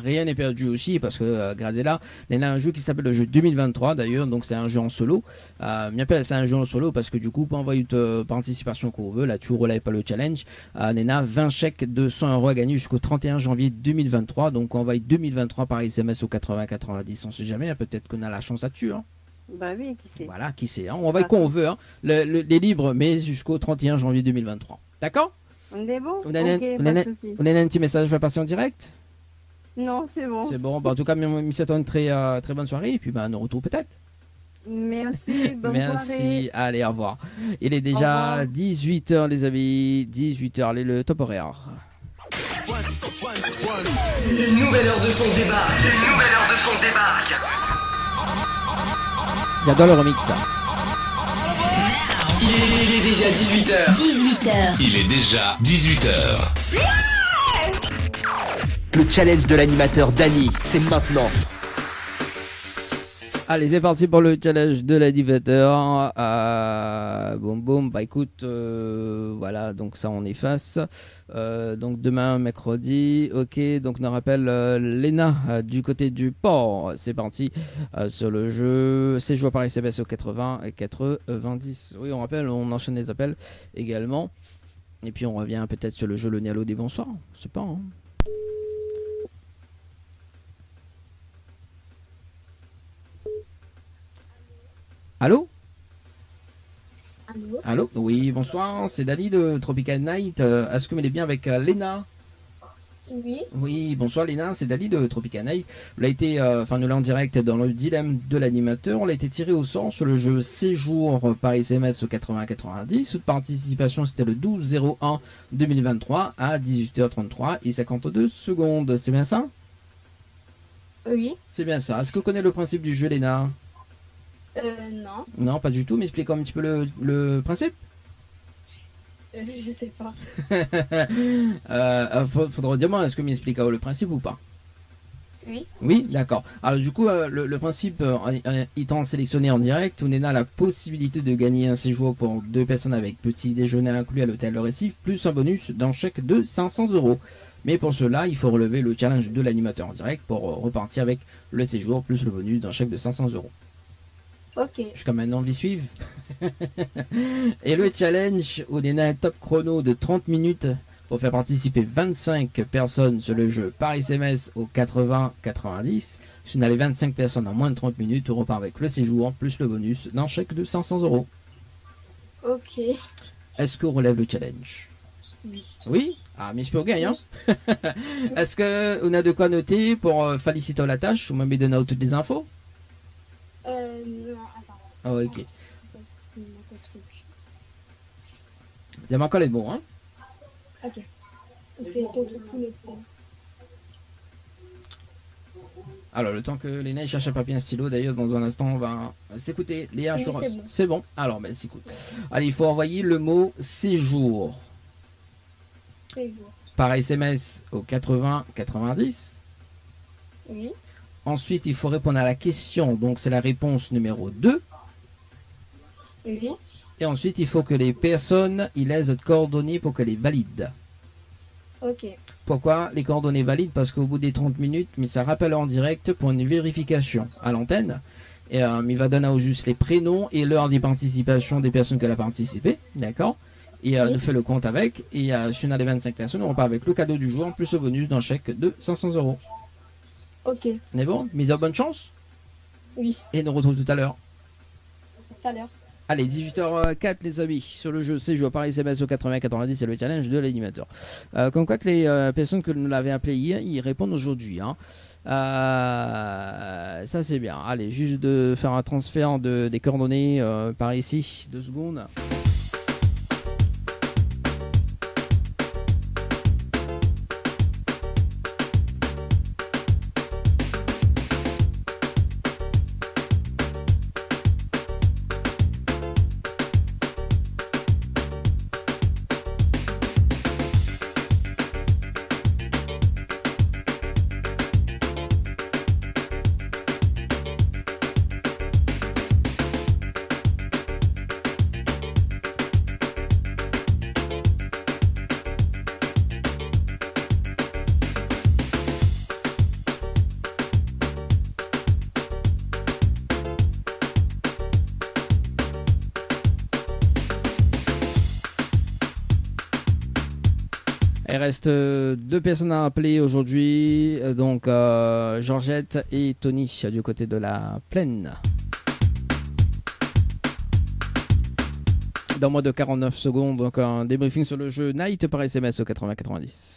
rien n'est perdu aussi parce que Grazella, il y a un jeu qui s'appelle le jeu 2023 d'ailleurs, donc c'est un jeu en solo. C'est un jeu en solo parce que du coup, pour envoyer une participation qu'on veut, là tu relèves pas le challenge. On a 20 chèques de 100 € à gagner jusqu'au 31 janvier 2023. Donc on envoie 2023 par SMS au 80-90. On sait jamais, hein, peut-être qu'on a la chance là-dessus. Hein. Bah oui, qui sait? Voilà, qui sait. Hein. On envoie qu'on veut. Hein. Les libres, mais jusqu'au 31 janvier 2023. D'accord? On est bon? On a pas de souci. on a un petit message à faire passer en direct? Non, c'est bon. C'est bon. Bah, en tout cas, me souhaite une très bonne soirée. Et puis, bah, on retrouve peut-être. Merci, bonne Merci. soirée. Allez, au revoir. Il est Au déjà revoir. 18h, les amis. 18h, allez, le top horaire. Une nouvelle heure de son débarque. J'adore le remix. Il est déjà 18h. 18h. Il est déjà 18h. Le challenge de l'animateur Dany, c'est maintenant. Allez, c'est parti pour le challenge de l'animateur. Boum boum, bah écoute, voilà, donc ça on efface. Donc demain, mercredi, ok, donc on rappelle Léna du côté du port. C'est parti sur le jeu. C'est joué par SMS au 80 et 90. Oui, on rappelle, on enchaîne les appels également. Et puis on revient peut-être sur le jeu Le Nialo des bonsoirs. Je sais pas, hein. Allô? Allô? Oui, bonsoir, c'est Dany de Tropical Night. Est-ce que vous m'aidez bien avec Léna? Oui. Oui, bonsoir Léna, c'est Dany de Tropical Night. On a été, nous l'avons en direct dans le dilemme de l'animateur. On a été tiré au sort sur le jeu Séjour par SMS au 80-90. Toute participation, c'était le 12-01-2023 à 18h33 et 52 secondes. C'est bien ça? Oui. C'est bien ça. Est-ce que vous connaissez le principe du jeu, Léna? Non. Non, pas du tout, mais explique un petit peu le principe. Je sais pas. Faudra dire moi, est-ce que m'explique le principe ou pas? Oui. Oui, d'accord. Alors du coup, le principe étant sélectionné en direct, on a la possibilité de gagner un séjour pour 2 personnes avec petit déjeuner inclus à l'hôtel Le Récif, plus un bonus d'un chèque de 500 €. Mais pour cela, il faut relever le challenge de l'animateur en direct pour repartir avec le séjour plus le bonus d'un chèque de 500 €. Ok. Jusqu'à maintenant, vous suivez. Et le challenge, on a un top chrono de 30 minutes pour faire participer 25 personnes sur le jeu par SMS au 80-90. Si on a les 25 personnes en moins de 30 minutes, on repart avec le séjour plus le bonus d'un chèque de 500 €. Ok. Est-ce qu'on relève le challenge? Oui. Oui? Ah, mais c'est pour gagner, hein? Est-ce qu'on a de quoi noter pour féliciter la tâche ou même donner toutes les infos? Non, attends. Ah, ok. Il manque un truc. Il y a encore les bons, hein? Ok. C'est ton truc pour noter. Alors, le temps que Léna cherche un papier et un stylo, d'ailleurs, dans un instant, on va s'écouter. Léa, Oui, Choros. c'est bon. C'est bon. Alors, ben, s'écoute. Allez, il faut envoyer le mot séjour Séjour. par SMS au 80-90. Oui. Ensuite, il faut répondre à la question. Donc, c'est la réponse numéro 2. Oui. Et ensuite, il faut que les personnes, ils laissent notre coordonnées pour que les valident. Ok. Pourquoi les coordonnées valides? Parce qu'au bout des 30 minutes, mais ça rappelle en direct pour une vérification à l'antenne. Et il va donner au juste les prénoms et l'heure des participations des personnes qui ont participé. D'accord? Et nous fait le compte avec. Et si on a les 25 personnes, on repart avec le cadeau du jour, plus le bonus d'un chèque de 500 €. Ok. On est bon? Mise à bonne chance? Oui. Et nous retrouve tout à l'heure. Tout à l'heure. Allez, 18h04 les amis, sur le jeu c'est joué par SMS au 80-90, c'est le challenge de l'animateur. Comme quoi que les personnes que nous l'avaient appelé hier, ils répondent aujourd'hui. Hein. Ça c'est bien. Allez, juste de faire un transfert des coordonnées par ici, 2 secondes. Il reste 2 personnes à appeler aujourd'hui, donc Georgette et Tony du côté de la plaine. Dans moins de 49 secondes, donc un débriefing sur le jeu Night par SMS au 80-90.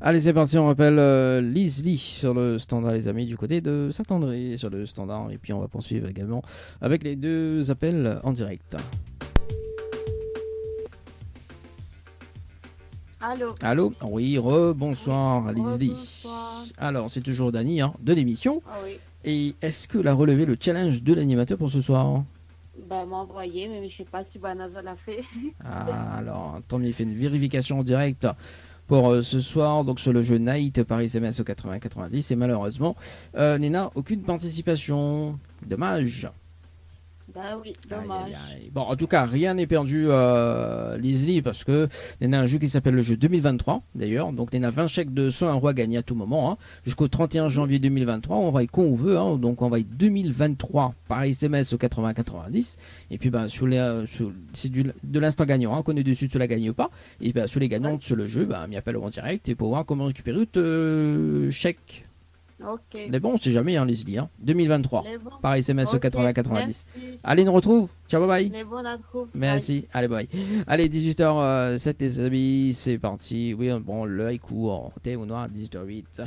Allez, c'est parti, on rappelle Leslie sur le standard, les amis, du côté de Saint-André sur le standard. Et puis on va poursuivre également avec les 2 appels en direct. Allô. Allô? Oui, bonsoir, Leslie. Bonsoir. Alors, c'est toujours Dany de l'émission. Ah oui. Et est-ce que a relevé le challenge de l'animateur pour ce soir? Bah, m'a envoyé, mais je sais pas si Banaza l'a fait. Ah, alors, Tommy fait une vérification en direct pour ce soir, donc sur le jeu Night par SMS au 80-90. Et malheureusement, Nena, aucune participation. Dommage. Bah oui, dommage. Aïe, aïe, aïe. Bon, en tout cas, rien n'est perdu, Leslie, parce que Nena a un jeu qui s'appelle le jeu 2023, d'ailleurs. Donc, Nena a 20 chèques de 100 € à gagner à tout moment, hein, jusqu'au 31 janvier 2023. On envoie quand on veut, hein, donc on envoie 2023 par SMS au 80-90. Et puis, ben, c'est de l'instant gagnant, hein, qu'on est dessus, tu la gagnes ou pas. Et ben, sur les gagnantes sur le jeu, ben, m'y appelle en direct et pour voir comment récupérer le chèque. Ok. Mais bon, on sait jamais, hein, Leslie. Hein. 2023 Les bons. par SMS au Ok, 80-90. merci. Allez, on nous retrouve. Ciao, bye bye. Les bons à trouver. Merci, allez bye. Allez, 18h07 les amis, c'est parti. Oui, bon, l'œil court, thé au noir, 18h08.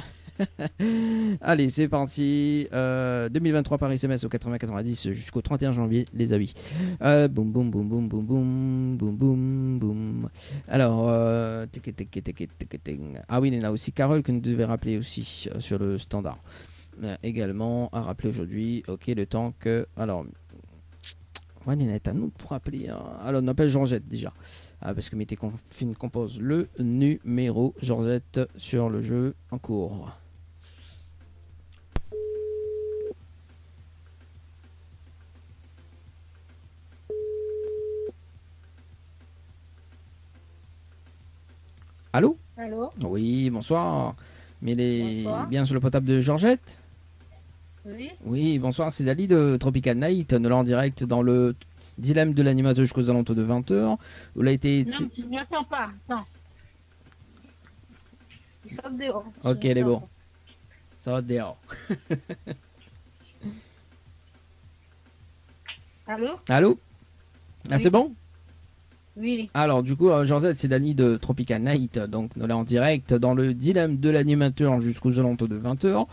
Allez, c'est parti. 2023 par SMS au 80-90 jusqu'au 31 janvier, les amis. Boum, boum, boum, boum, boum, boum, boum, boum, boum. Alors, ah oui, il y en a aussi Carole que nous devons rappeler aussi sur le standard. Également à rappeler aujourd'hui, ok, le temps que... Alors... Ouais, Nénette, à nous pour appeler. Alors, on appelle Georgette déjà. Parce que Mété compose le numéro Georgette sur le jeu en cours. Allô? Allô? Oui, bonsoir. Mais il est Bonsoir. bien sur le potable de Georgette? Oui? Oui, bonsoir, c'est Dali de Tropical Night. Nous l'en direct dans le dilemme de l'animateur jusqu'aux alentours de 20h. Où il a été... Non, tu ne m'entends pas. Non. Ils sont dehors. Ok, elle est bon. Ça va dehors. Allô? Allô? Ah, Oui. c'est bon? Oui. Alors, du coup, Georgette, c'est Dani de Tropical Night. Donc, nous sommes en direct dans le dilemme de l'animateur jusqu'aux alentours de 20h.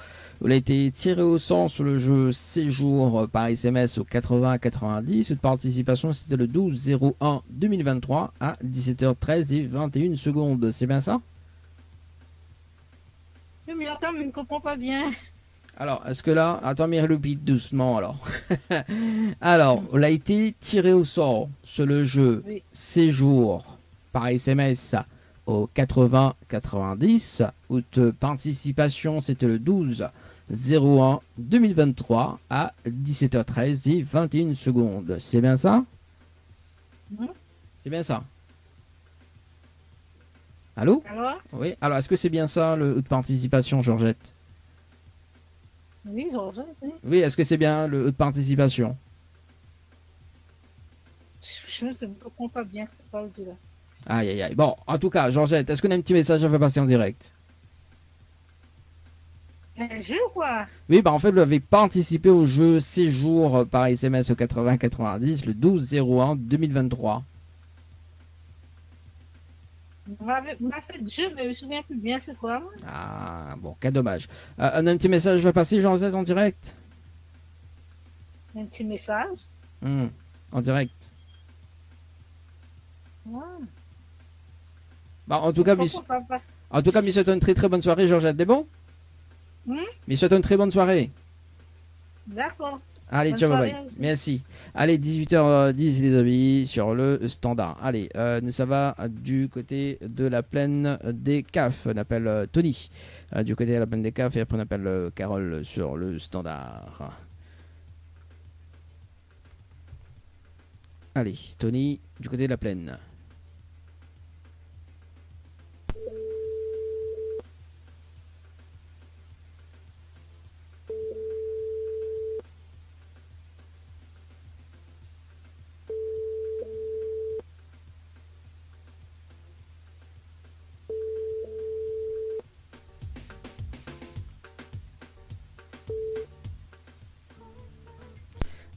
Il a été tiré au sort sur le jeu Séjour par SMS au 80-90. De participation, c'était le 12-01-2023 à 17h13 et 21 secondes. C'est bien ça? Je m'entends, mais je ne comprends pas bien. Alors, est-ce que là... Attends, mais repeat doucement, alors. Alors, on a été tiré au sort sur le jeu Oui. Séjour par SMS au 80-90. Haute participation, c'était le 12-01-2023 à 17h13 et 21 secondes. C'est bien ça? Mhm. C'est bien ça. Allô? Alors? Oui. Alors, est-ce que c'est bien ça, le haute participation, Georgette? Oui, Georgette, oui. Oui, est-ce que c'est bien le haute participation? Je ne comprends pas bien ce que tu parles de là. Aïe, aïe, aïe. Bon, en tout cas, Georgette, est-ce qu'on a un petit message à faire passer en direct? Un jeu, quoi? Oui, bah en fait, vous avez participé au jeu Séjour par SMS au 80-90 le 12-01-2023. On m'a fait de jeu, mais je me souviens plus bien c'est quoi. Ah, bon, quel dommage. On a un petit message à passer, Georgette, en direct? Un petit message. En direct. Ouais. Bah, en tout cas, Je comprends pas. me souhaite une très très bonne soirée, Georgette. C'est bon? Me souhaite une très bonne soirée. D'accord. Allez, Bonne ciao, bye soirée bye. aussi. Merci. Allez, 18h10 les amis sur le standard. Allez, ça va du côté de la plaine des CAF. On appelle Tony du côté de la plaine des CAF et après on appelle Carole sur le standard. Allez, Tony du côté de la plaine.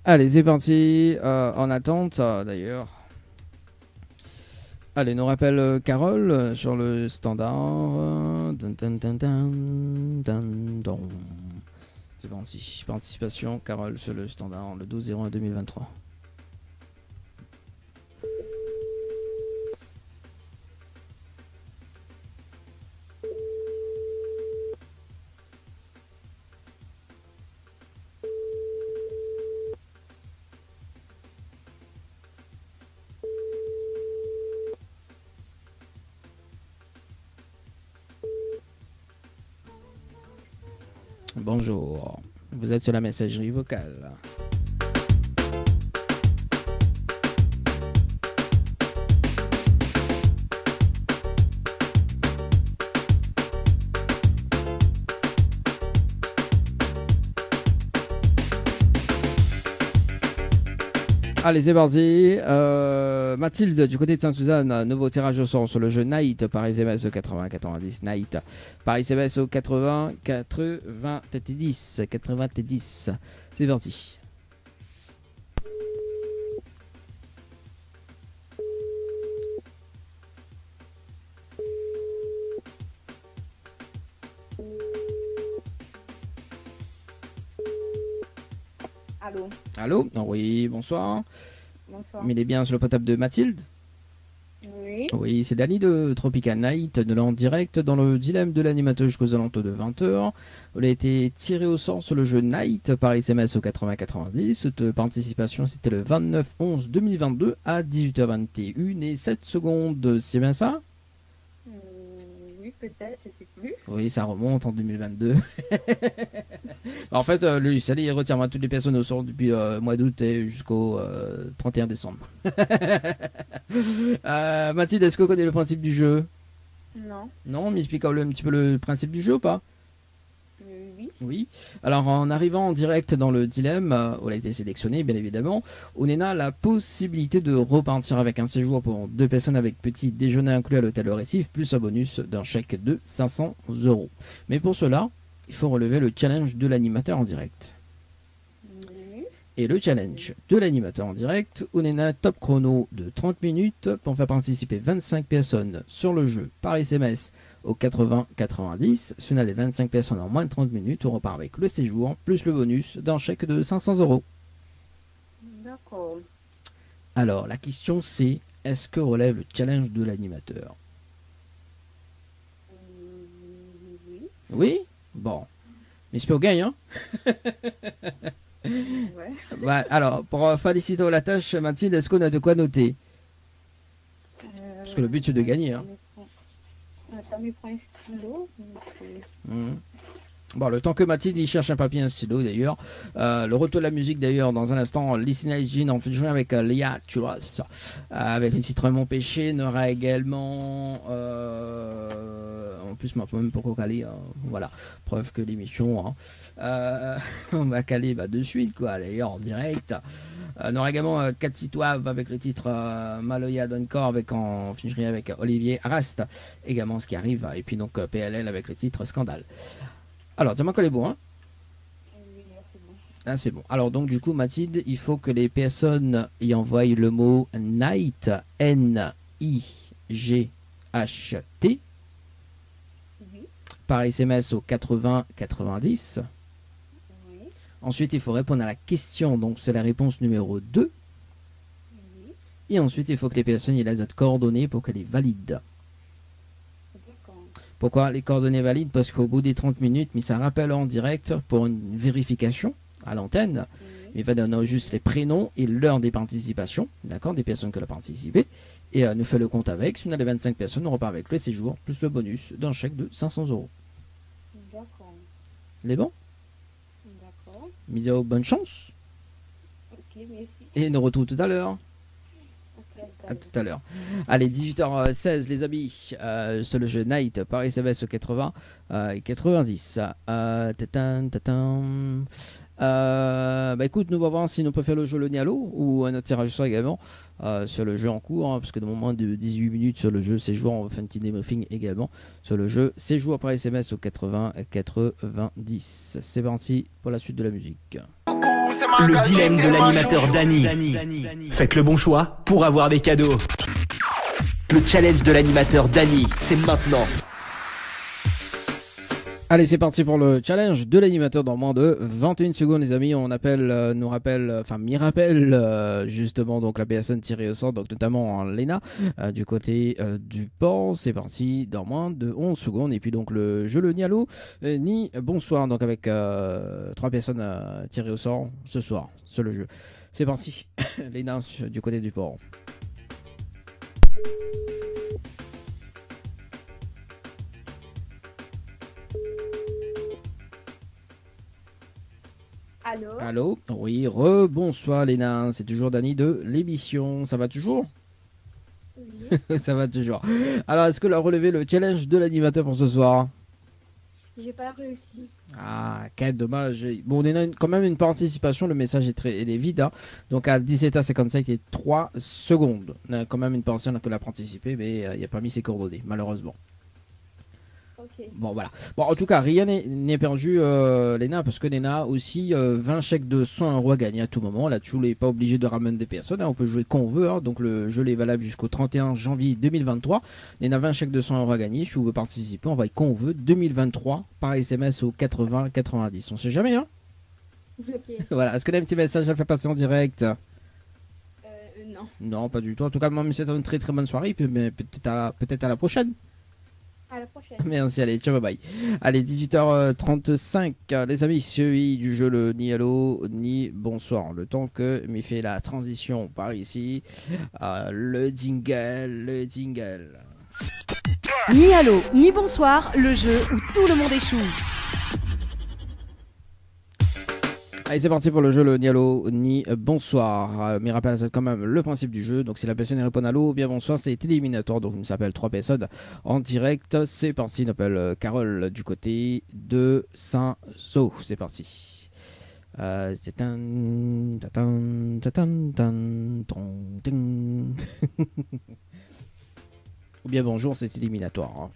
Allez, c'est parti. En attente, d'ailleurs. Allez, nous rappelle Carole sur le standard. C'est parti. Participation, Carole sur le standard, le 12-01-2023. Bonjour, vous êtes sur la messagerie vocale. Allez, c'est parti. Mathilde, du côté de Sainte-Suzanne, nouveau tirage au sort sur le jeu Night par SMS au 80-90. Night par SMS au 80-90. 90. C'est parti. Allô? Allô? Oui, bonsoir. Bonsoir. Mais il est bien sur le potable de Mathilde? Oui. Oui, c'est Dani de Tropical Night, de là en direct dans le dilemme de l'animateur jusqu'aux alentours de 20h. On a été tiré au sort sur le jeu Night par SMS au 80-90. Cette participation, c'était le 29-11-2022 à 18h21 et 7 secondes. C'est bien ça? Oui, peut-être, je sais plus. Oui, ça remonte en 2022. En fait, lui, ça y est, retire-moi toutes les personnes au sort depuis mois d'août et jusqu'au 31 décembre. Mathilde, est-ce qu'on connaît le principe du jeu? Non. Non, m'explique un petit peu le principe du jeu ou pas? Oui. Oui. Alors, en arrivant en direct dans le dilemme, on a été sélectionné, bien évidemment. On a la possibilité de repartir avec un séjour pour 2 personnes avec petit déjeuner inclus à l'hôtel Le Récif, plus un bonus d'un chèque de 500 €. Mais pour cela, il faut relever le challenge de l'animateur en direct. Oui. Et le challenge de l'animateur en direct, on est un top chrono de 30 minutes pour faire participer 25 personnes sur le jeu par SMS au 80-90. Si on a les 25 personnes en moins de 30 minutes, on repart avec le séjour plus le bonus d'un chèque de 500 €. D'accord. Alors, la question c'est, est-ce que relève le challenge de l'animateur? Oui. Oui? Bon. Mais c'est pas au gagne, hein? Ouais. Bah, alors, pour féliciter la tâche, Mathilde, est-ce qu'on a de quoi noter? Parce que le but c'est de gagner, hein. Attends, mais prends un stylo. Bon, le temps que Mathilde il cherche un papier et un stylo d'ailleurs. Le retour de la musique d'ailleurs dans un instant. Listen Jean en fait jouer avec Léa Churros. Avec le titre Mon Péché. On aura également. En plus, ma même pour caler. Voilà. Preuve que l'émission. On va caler de suite quoi. D'ailleurs en direct. On aura également Cathy Toave avec le titre Maloya Doncor avec en finirait avec Olivier Arrast. Également ce qui arrive. Et puis donc PLL avec le titre Scandale. Alors, dis-moi qu'elle est bon, hein? Oui, c'est bon. Ah, c'est bon. Alors, donc, du coup, Mathilde, il faut que les personnes y envoient le mot night, N-I-G-H-T, Oui. par SMS au 80-90. Oui. Ensuite, il faut répondre à la question, donc c'est la réponse numéro 2. Oui. Et ensuite, il faut que les personnes y les aient coordonnées pour qu'elles les valident. D'accord. Pourquoi les coordonnées valides? Parce qu'au bout des 30 minutes, mais ça rappelle en direct pour une vérification à l'antenne. Oui. Il va donner juste les prénoms et l'heure des participations, d'accord, des personnes qui ont participé. Et nous fait le compte avec. Si on a les 25 personnes, on repart avec le séjour plus le bonus d'un chèque de 500 €. D'accord. Les bons? D'accord. Misao, bonne chance. Ok, merci. Et nous retrouve tout à l'heure. À À tout à l'heure. Allez, 18h16 les amis, sur le jeu Night par SMS au 80 et 90. Écoute, nous allons voir si nous peut faire le jeu le Nialo ou un autre tirage au sort également sur le jeu en cours, parce que de moment de 18 minutes sur le jeu séjour, on va faire un petit débriefing également sur le jeu séjour par SMS au 80 et 90. C'est parti pour la suite de la musique. Le dilemme de l'animateur Dany. Faites le bon choix pour avoir des cadeaux. Le challenge de l'animateur Dany, c'est maintenant. Allez, c'est parti pour le challenge de l'animateur dans moins de 21 secondes, les amis. On appelle, nous rappelle, m'y rappelle justement donc la personne tirée au sort, donc notamment Léna du côté du port. C'est parti dans moins de 11 secondes. Et puis donc le jeu le Nialo, ni bonsoir, donc avec 3 personnes tirées au sort ce soir sur le jeu. C'est parti, Léna du côté du port. Allô? Allô? Oui, rebonsoir Léna, c'est toujours Dany de l'émission, ça va toujours? Oui. Ça va toujours. Alors, est-ce que tu as relevé le challenge de l'animateur pour ce soir? J'ai pas réussi. Ah, quel dommage. Bon, on a quand même une participation, le message il est vide, hein. Donc à 17h55 et 3 secondes. On a quand même une personne qui l'a participé, mais il n'a pas mis ses coordonnées, malheureusement. Ok. Bon, voilà. Bon, en tout cas, rien n'est perdu, Léna, parce que Léna a aussi 20 chèques de 100 € à gagner à tout moment. Là-dessus, on n'est pas obligé de ramener des personnes, hein. On peut jouer quand on veut, hein. Donc le jeu est valable jusqu'au 31 janvier 2023. Léna a 20 chèques de 100 € à gagner. Si vous voulez participer, on va quand on veut. 2023 par SMS au 80-90. On sait jamais, hein. Ok. Voilà. Est-ce que tu as un petit message à faire passer en direct? Non. Non, pas du tout. En tout cas, moi, c'est une très très bonne soirée. Mais peut-être à la prochaine. À la prochaine. Merci, allez, ciao, bye bye. Allez, 18h35, les amis, celui du jeu le ni hello ni bonsoir. Le temps que m'y fait la transition par ici, le jingle. Ni allô, ni bonsoir, le jeu où tout le monde échoue. Allez, c'est parti pour le jeu le ni allô ni bonsoir. Mais rappelle quand même le principe du jeu. Donc si la personne répond allô, bien bonsoir, c'est éliminatoire. Donc il s'appelle 3 personnes en direct. C'est parti, on appelle Carole du côté de Saint-Saul. C'est parti. C'est un ou bien bonjour, c'est éliminatoire, hein.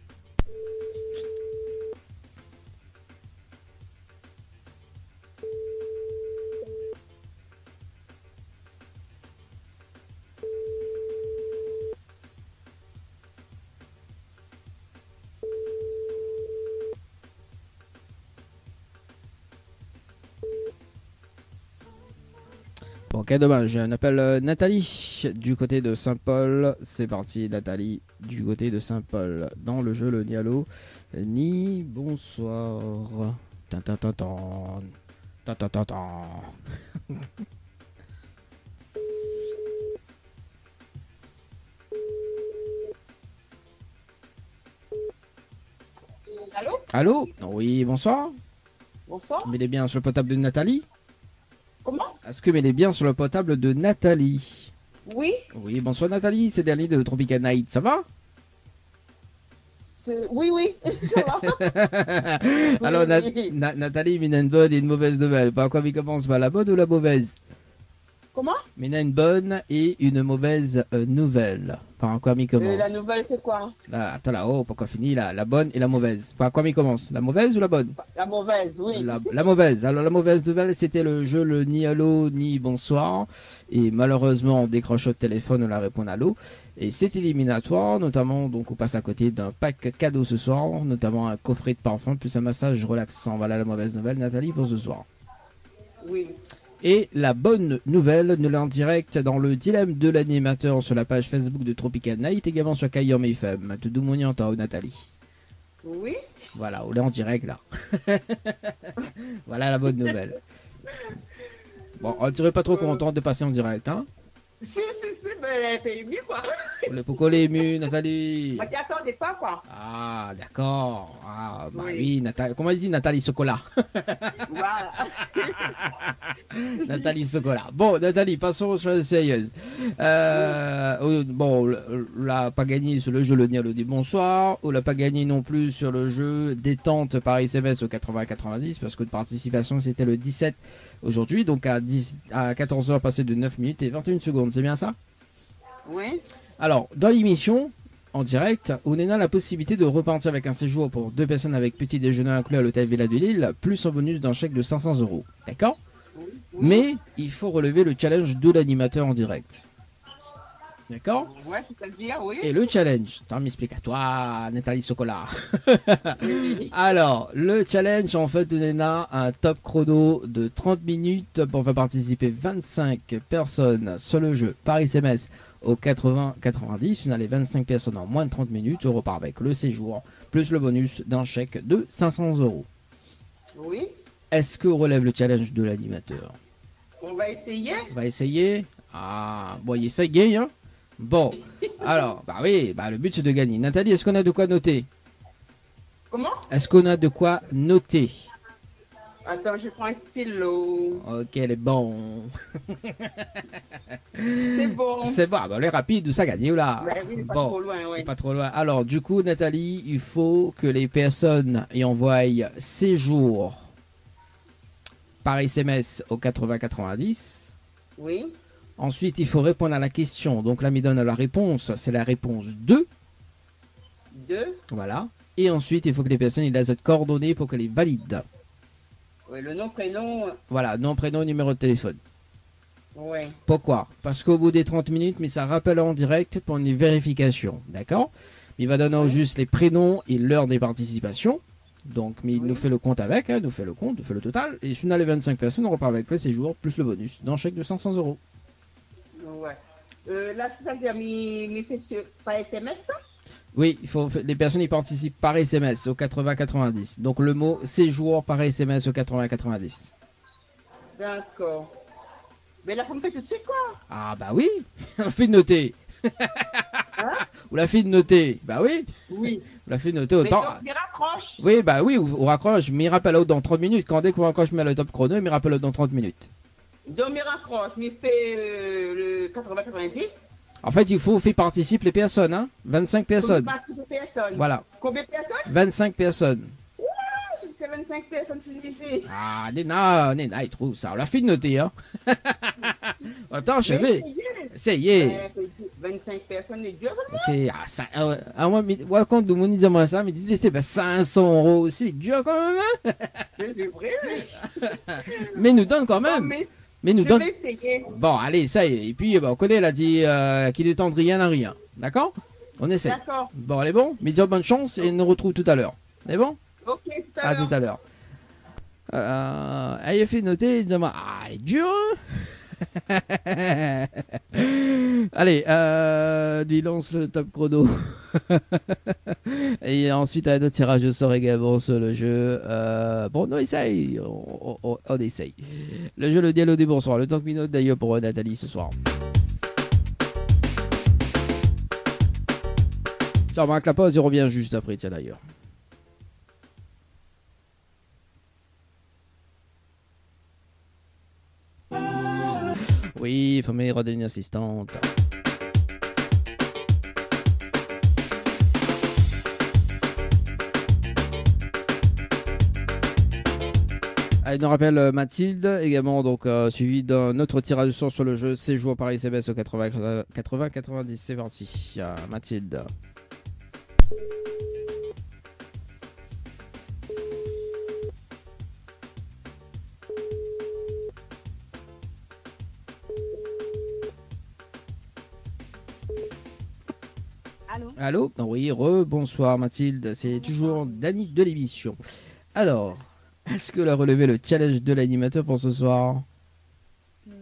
Bon, ok, dommage. On appelle Nathalie du côté de Saint-Paul. C'est parti, Nathalie du côté de Saint-Paul. Dans le jeu, le Nialo. Ni bonsoir. Tan. Allô? Allô? Oui, bonsoir. Bonsoir. Mais il est bien sur le potable de Nathalie? Comment? Est-ce que il est bien sur le potable de Nathalie? Oui. Oui, bonsoir Nathalie, c'est Dernier de Tropical Night, ça va? Oui, ça va. Alors Oui. Nathalie, il a une bonne et une mauvaise nouvelle. Par quoi il commence? Par la bonne ou la mauvaise? Comment? Il a une bonne et une mauvaise nouvelle. Par quoi il commence? La nouvelle, c'est quoi? Là, attends là-haut, pour qu'on finisse la bonne et la mauvaise. Par quoi il commence? La mauvaise ou la bonne? La mauvaise, oui. La mauvaise. Alors la mauvaise nouvelle, c'était le jeu le ni allô ni bonsoir. Et malheureusement, on décroche au téléphone, on la répond allô. Et c'est éliminatoire, notamment donc on passe à côté d'un pack cadeau ce soir, notamment un coffret de parfum plus un massage relaxant. Voilà la mauvaise nouvelle, Nathalie, pour ce soir. Oui. Et la bonne nouvelle, nous l'en direct dans le dilemme de l'animateur sur la page Facebook de Tropical Night, également sur Kayom FM. Tout doux mon entend, Nathalie. Oui. Voilà, on est en direct là. Voilà la bonne nouvelle. Bon, on ne serait pas trop content de passer en direct, hein? Si, mais elle fait ému, quoi. Pourquoi les ému, Nathalie? On t'y attendait pas, quoi. Ah, d'accord. Ah, bah Oui. oui, Nathalie. Comment elle dit Nathalie Socola? Voilà. Nathalie Socola. Bon, Nathalie, passons aux choses sérieuses. Bon, on l'a pas gagné sur le jeu Le Nialo dit bonsoir. On l'a pas gagné non plus sur le jeu Détente par SMS au 80-90 parce que de participation c'était le 17 aujourd'hui. Donc à 14h passé de 9 minutes et 21 secondes. C'est bien ça? Oui. Alors, dans l'émission, en direct, on a la possibilité de repartir avec un séjour pour 2 personnes avec petit déjeuner inclus à l'hôtel Villa de Lille, plus un bonus d'un chèque de 500 €. D'accord? Mais il faut relever le challenge de l'animateur en direct. D'accord? Ouais, c'est-à-dire, oui. Et le challenge, attends, m'explique à toi, Nathalie Socola. Alors, le challenge, en fait, on a un top chrono de 30 minutes pour faire participer 25 personnes sur le jeu par SMS au 80-90. On a les 25 personnes en moins de 30 minutes. On repart avec le séjour plus le bonus d'un chèque de 500 €. Oui. Est-ce qu'on relève le challenge de l'animateur? On va essayer. On va essayer. Ah, bon, il essaye, hein? Bon, alors, bah oui, bah le but c'est de gagner. Nathalie, est-ce qu'on a de quoi noter? Comment? Est-ce qu'on a de quoi noter? Attends, je prends un stylo. Ok, elle est bon. C'est bon. C'est bon, bah, on est rapide, ça gagne là. Ben oui, pas Bon, trop loin, oui. pas trop loin. Alors, du coup, Nathalie, il faut que les personnes y envoient séjour par SMS au 80-90. Oui. Ensuite, il faut répondre à la question. Donc là, il me donne la réponse. C'est la réponse 2. 2. Voilà. Et ensuite, il faut que les personnes aient les coordonnées pour qu'elles les valident. Oui, le nom, prénom. Voilà, nom, prénom, numéro de téléphone. Oui. Pourquoi? Parce qu'au bout des 30 minutes, mais ça rappelle en direct pour une vérification. D'accord? Il va donner juste les prénoms et l'heure des participations. Donc, mais il nous fait le compte avec, hein, nous fait le compte, nous fait le total. Et si on a les 25 personnes, on repart avec le séjour plus le bonus d'un chèque de 500 €. Ouais. Là, c'est ça que j'ai mis fait par SMS, ça? Oui, il faut, les personnes y participent par SMS au 80-90. Donc le mot séjour par SMS au 80-90. D'accord. Mais là, faut me faire tout de suite, quoi? Ah bah oui, on fait de noter. Ou la fait de noter. Bah oui. Oui. On la fait de noter autant. Mais donc, il raccroche. Oui, bah oui, on raccroche. Mais il rappelle l'autre dans 30 minutes. Quand dès qu'on raccroche, mais le top chrono, il me rappelle l'autre dans 30 minutes. Donc, il raccroche, mais il fait le 80-90. En fait, il faut faire participer les personnes, hein. 25 personnes. Personnes. Voilà. Combien de personnes? 25 personnes. Ouah, c'est 25 personnes ici. Ah, Néna, il trouve ça. On l'a fait de noter, hein. Attends, je vais. Essayez. 25 personnes, les deux, Ok, moi, quand nous disons ça, mais disait c'était 500 € aussi, dur quand même, hein. C'est vrai. Mais nous donne quand même. Mais nous je donne. vais essayer. Bon, allez, ça y est. Et puis, on connaît, elle a dit qu'il est temps de rien à rien. D'accord? On essaie. D'accord. Bon, elle est bon. Mais disons bonne chance et on nous retrouve tout à l'heure. Elle est bon? Ok, à tout à l'heure. Elle a fait noter, il dit, ah, il est dur, hein. Allez, lui lance le top chrono. Et ensuite, un autre tirage au sort également sur le jeu. Bon, on essaye. On essaye. Le jeu, le dialogue des bonsoirs. Le temps que Minot d'ailleurs pour Nathalie ce soir. Tiens, on marque la pause et on revient juste après, tiens d'ailleurs. Oui, il faut me redonner une assistante. Elle nous rappelle Mathilde, également donc suivi d'un autre tirage de sort sur le jeu. C'est joué par SMS au 80-90. C'est parti. Mathilde. Allô. Oui, bonsoir Mathilde, c'est toujours Dany de l'émission. Alors, est-ce que l'on a relevé le challenge de l'animateur pour ce soir? Non.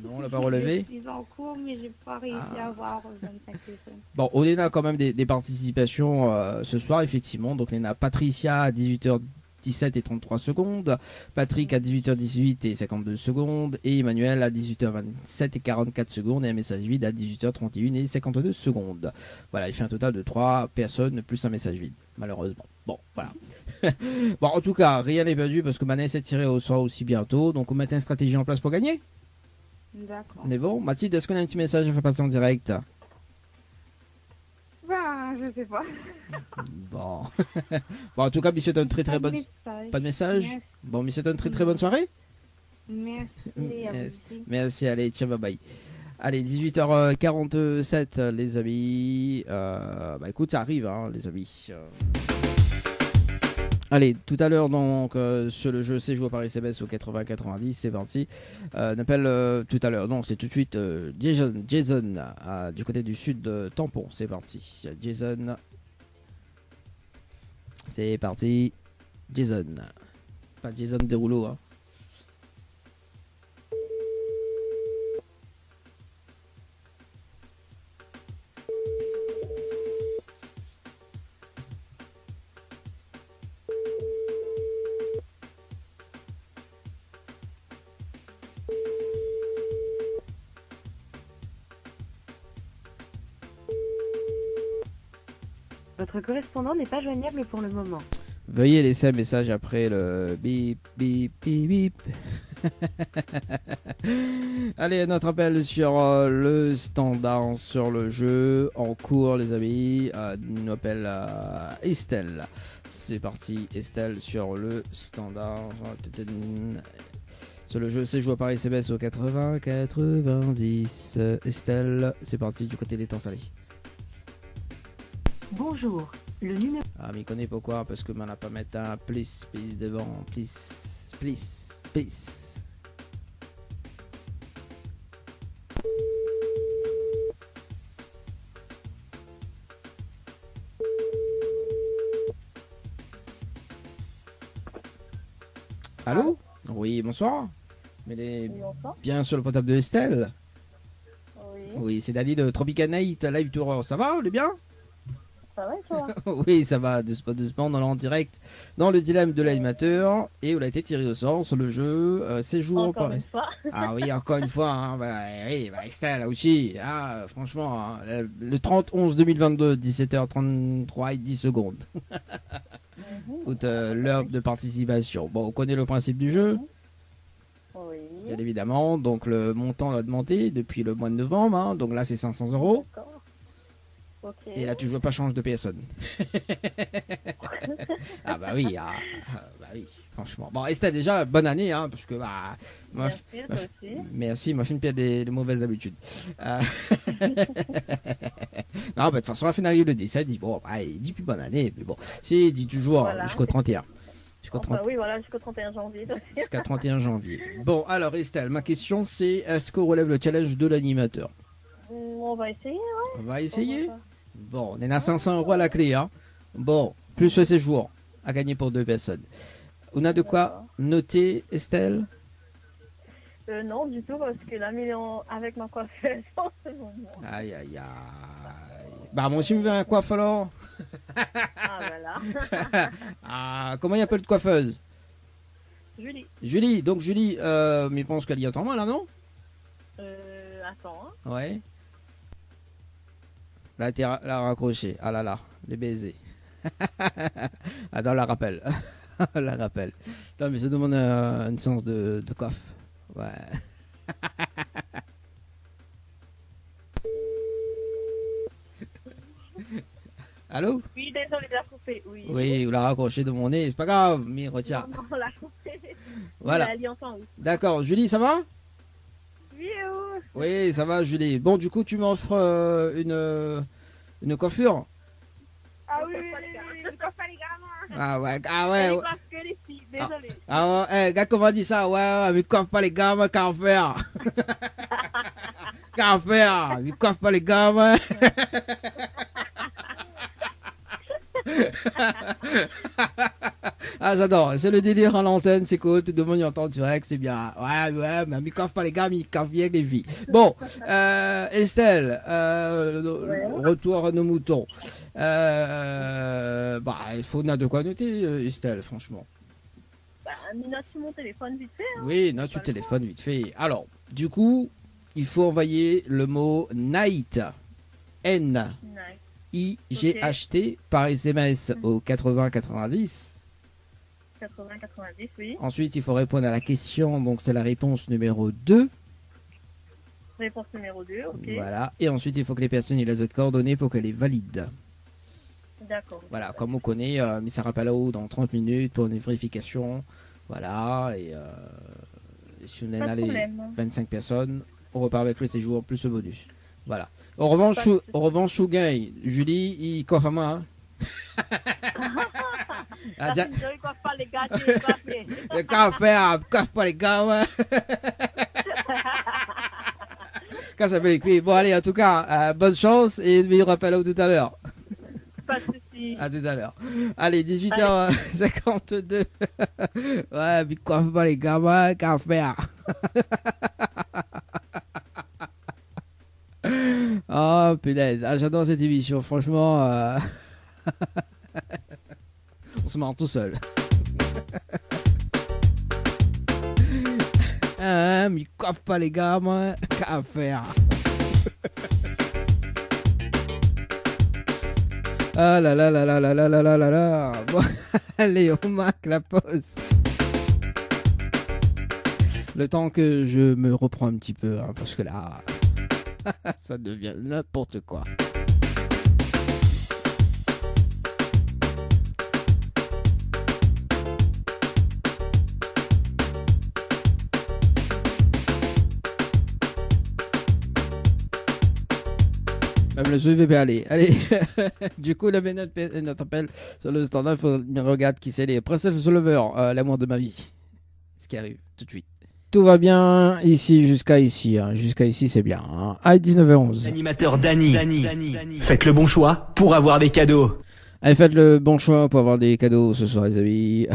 Non, on l'a pas relevé? Je suis en cours, mais j'ai pas réussi à avoir 25 personnes. Bon, on a quand même des participations ce soir, effectivement. Donc, on a Patricia à 18h17 et 33 secondes, Patrick à 18h18 et 52 secondes, et Emmanuel à 18h27 et 44 secondes, et un message vide à 18h31 et 52 secondes. Voilà, il fait un total de 3 personnes plus un message vide, malheureusement. Bon, voilà. Bon, en tout cas, rien n'est perdu parce que Manès est tiré au sort aussi bientôt, donc on met une stratégie en place pour gagner. D'accord. On est bon. Mathilde, est-ce qu'on a un petit message à faire passer en direct? Ben, je sais pas. Bon. Bon, en tout cas, monsieur, une très très bonne... Pas de message? Merci. Bon, monsieur, une très très bonne soirée. Merci. À vous aussi. Merci, allez, tiens, bye bye. Allez, 18h47, les amis. Bah écoute, ça arrive, hein, les amis. Allez, tout à l'heure, donc, sur le jeu C'est joué par SMS au 80-90, c'est parti. On appelle tout à l'heure, non, c'est tout de suite Jason du côté du sud de Tampon, c'est parti. Jason. C'est parti. Jason. Pas Jason Derulo, hein. Votre correspondant n'est pas joignable pour le moment. Veuillez laisser un message après le bip bip bip bip. Allez, notre appel sur le standard sur le jeu en cours, les amis. Nous appelle Estelle. C'est parti, Estelle sur le standard. Sur le jeu, c'est joué par SMS au 80-90. Estelle, c'est parti du côté des temps salés. Bonjour, le numéro... Ah, mais il connaît pourquoi? Parce que m'en a pas mettre un please devant. Please. Allô? Oui, bonsoir. Mais les... bonsoir. Bien sur le portable de Estelle. Oui. Oui, c'est Dany de Tropical Night Live Tour. Ça va, on est bien? Ça va, toi? Oui, ça va, doucement, on est en direct dans le dilemme de l'animateur et on a été tiré au sort sur le jeu séjour. Encore une fois. Ah oui, encore une fois, hein, oui, Estelle aussi, hein, franchement, hein, le 30-11-2022, 17h33 et 10 secondes. Écoute, l'heure de participation. Bon, on connaît le principe du jeu. Oui. Bien évidemment, donc le montant a augmenté depuis le mois de novembre, hein, donc là c'est 500 €. D'accord. Ok. Et là, tu joues pas change de personne. Ah bah oui, bah oui, franchement. Bon, Estelle, déjà, bonne année, hein, parce que bah, merci, m'a fait une pièce des mauvaises habitudes. Non, bah de toute façon, à fin d'année, le 17, il dit bon, bah, il dit plus bonne année, mais bon, si, il dit toujours Voilà. jusqu'au 31. Oui, voilà, jusqu'au 31 janvier. Jusqu'à 31 janvier. Bon, alors Estelle, ma question c'est est-ce qu'on relève le challenge de l'animateur? On va essayer, ouais. On va essayer. Bon, on est à 500 € à la clé, hein. Bon, plus le séjour à gagner pour 2 personnes. On a de quoi noter, Estelle? Non, du tout, parce que là, avec ma coiffeuse en ce moment. Aïe, aïe, aïe. Bah, moi aussi, je me fais un coiffe alors. Ah, voilà. Ah, comment il appelle de coiffeuse? Julie. Julie, donc Julie, mais je pense qu'elle y attend moi là, non? Attends. Hein. Ouais. Là, t'es la raccroché. Ah là là, les baisers. Attends, la rappelle. La rappelle. Non, mais ça demande une séance de coiffe. Ouais. Allô? Oui, désolé de la couper, oui. Oui, vous la raccrochez de mon nez, c'est pas grave, mais retiens. Non, on l'a coupé. Voilà. Elle a dit enfin, oui. D'accord, Julie, ça va? Oui, Oui, ça va, Julie. Bon, du coup, tu m'offres une coiffure? Ah oui, je coiffe pas les gamins. Ah ouais, ah ouais. Je coiffe que les filles, désolé. Ah ouais, gars, comment on dit ça? Ouais, mais coiffe pas les gamins, qu'à faire? Qu'à faire? Mais coiffe pas les gamins. Ah, j'adore, c'est le délire à l'antenne, c'est cool, tout le monde y entend direct, c'est bien. Ouais, mais ils coiffent pas les gars, mais ils coiffent bien les filles. Bon, Estelle, retour à nos moutons. Bah, il faut de quoi noter, Estelle, franchement. Bah, note sur mon téléphone vite fait. Hein. Oui, note sur le téléphone vite fait. Alors, du coup, il faut envoyer le mot night, N-I-G-H-T, par SMS au 80-90. 80-90, oui. Ensuite, il faut répondre à la question, donc c'est la réponse numéro 2. Réponse numéro 2, ok. Voilà, et ensuite, il faut que les personnes aient les autres coordonnées pour qu'elles les valident. D'accord. Voilà, comme on connaît, mais ça rappelle là-haut dans 30 minutes pour une vérification. Voilà, et si on a les 25 personnes, on repart avec le séjour plus le bonus. Voilà. En revanche, Chougain, Julie, il coiffe à moi. Hein. Ah, je ne coiffe pas les gars, je coiffe. Le café, coiffe pas les gars, ouais. Quand ça fait les cuits. Bon, allez, en tout cas, bonne chance et me rappelle à tout à l'heure. Pas de soucis. À tout à l'heure. Allez, 18h52. Ouais, mais coiffe pas les gars, ouais, café. Oh punaise, ah, j'adore cette émission, franchement. On se marre tout seul. Ah, mais coiffe pas les gars, moi, qu'à faire. Ah là là là là là là là là là là. Bon, allez, on marque la pause. Le temps que je me reprends un petit peu, hein, parce que là, ça devient n'importe quoi. Même le SUV, allez. Du coup, là, notre appel sur le standard, il faut regarder qui c'est les Princess Lover, l'amour de ma vie. Ce qui arrive tout de suite. Tout va bien ici, jusqu'à ici. Hein. Jusqu'à ici, c'est bien. Hein. À 19h11. L'animateur Dany. Faites le bon choix pour avoir des cadeaux. Allez, faites le bon choix pour avoir des cadeaux ce soir, les amis.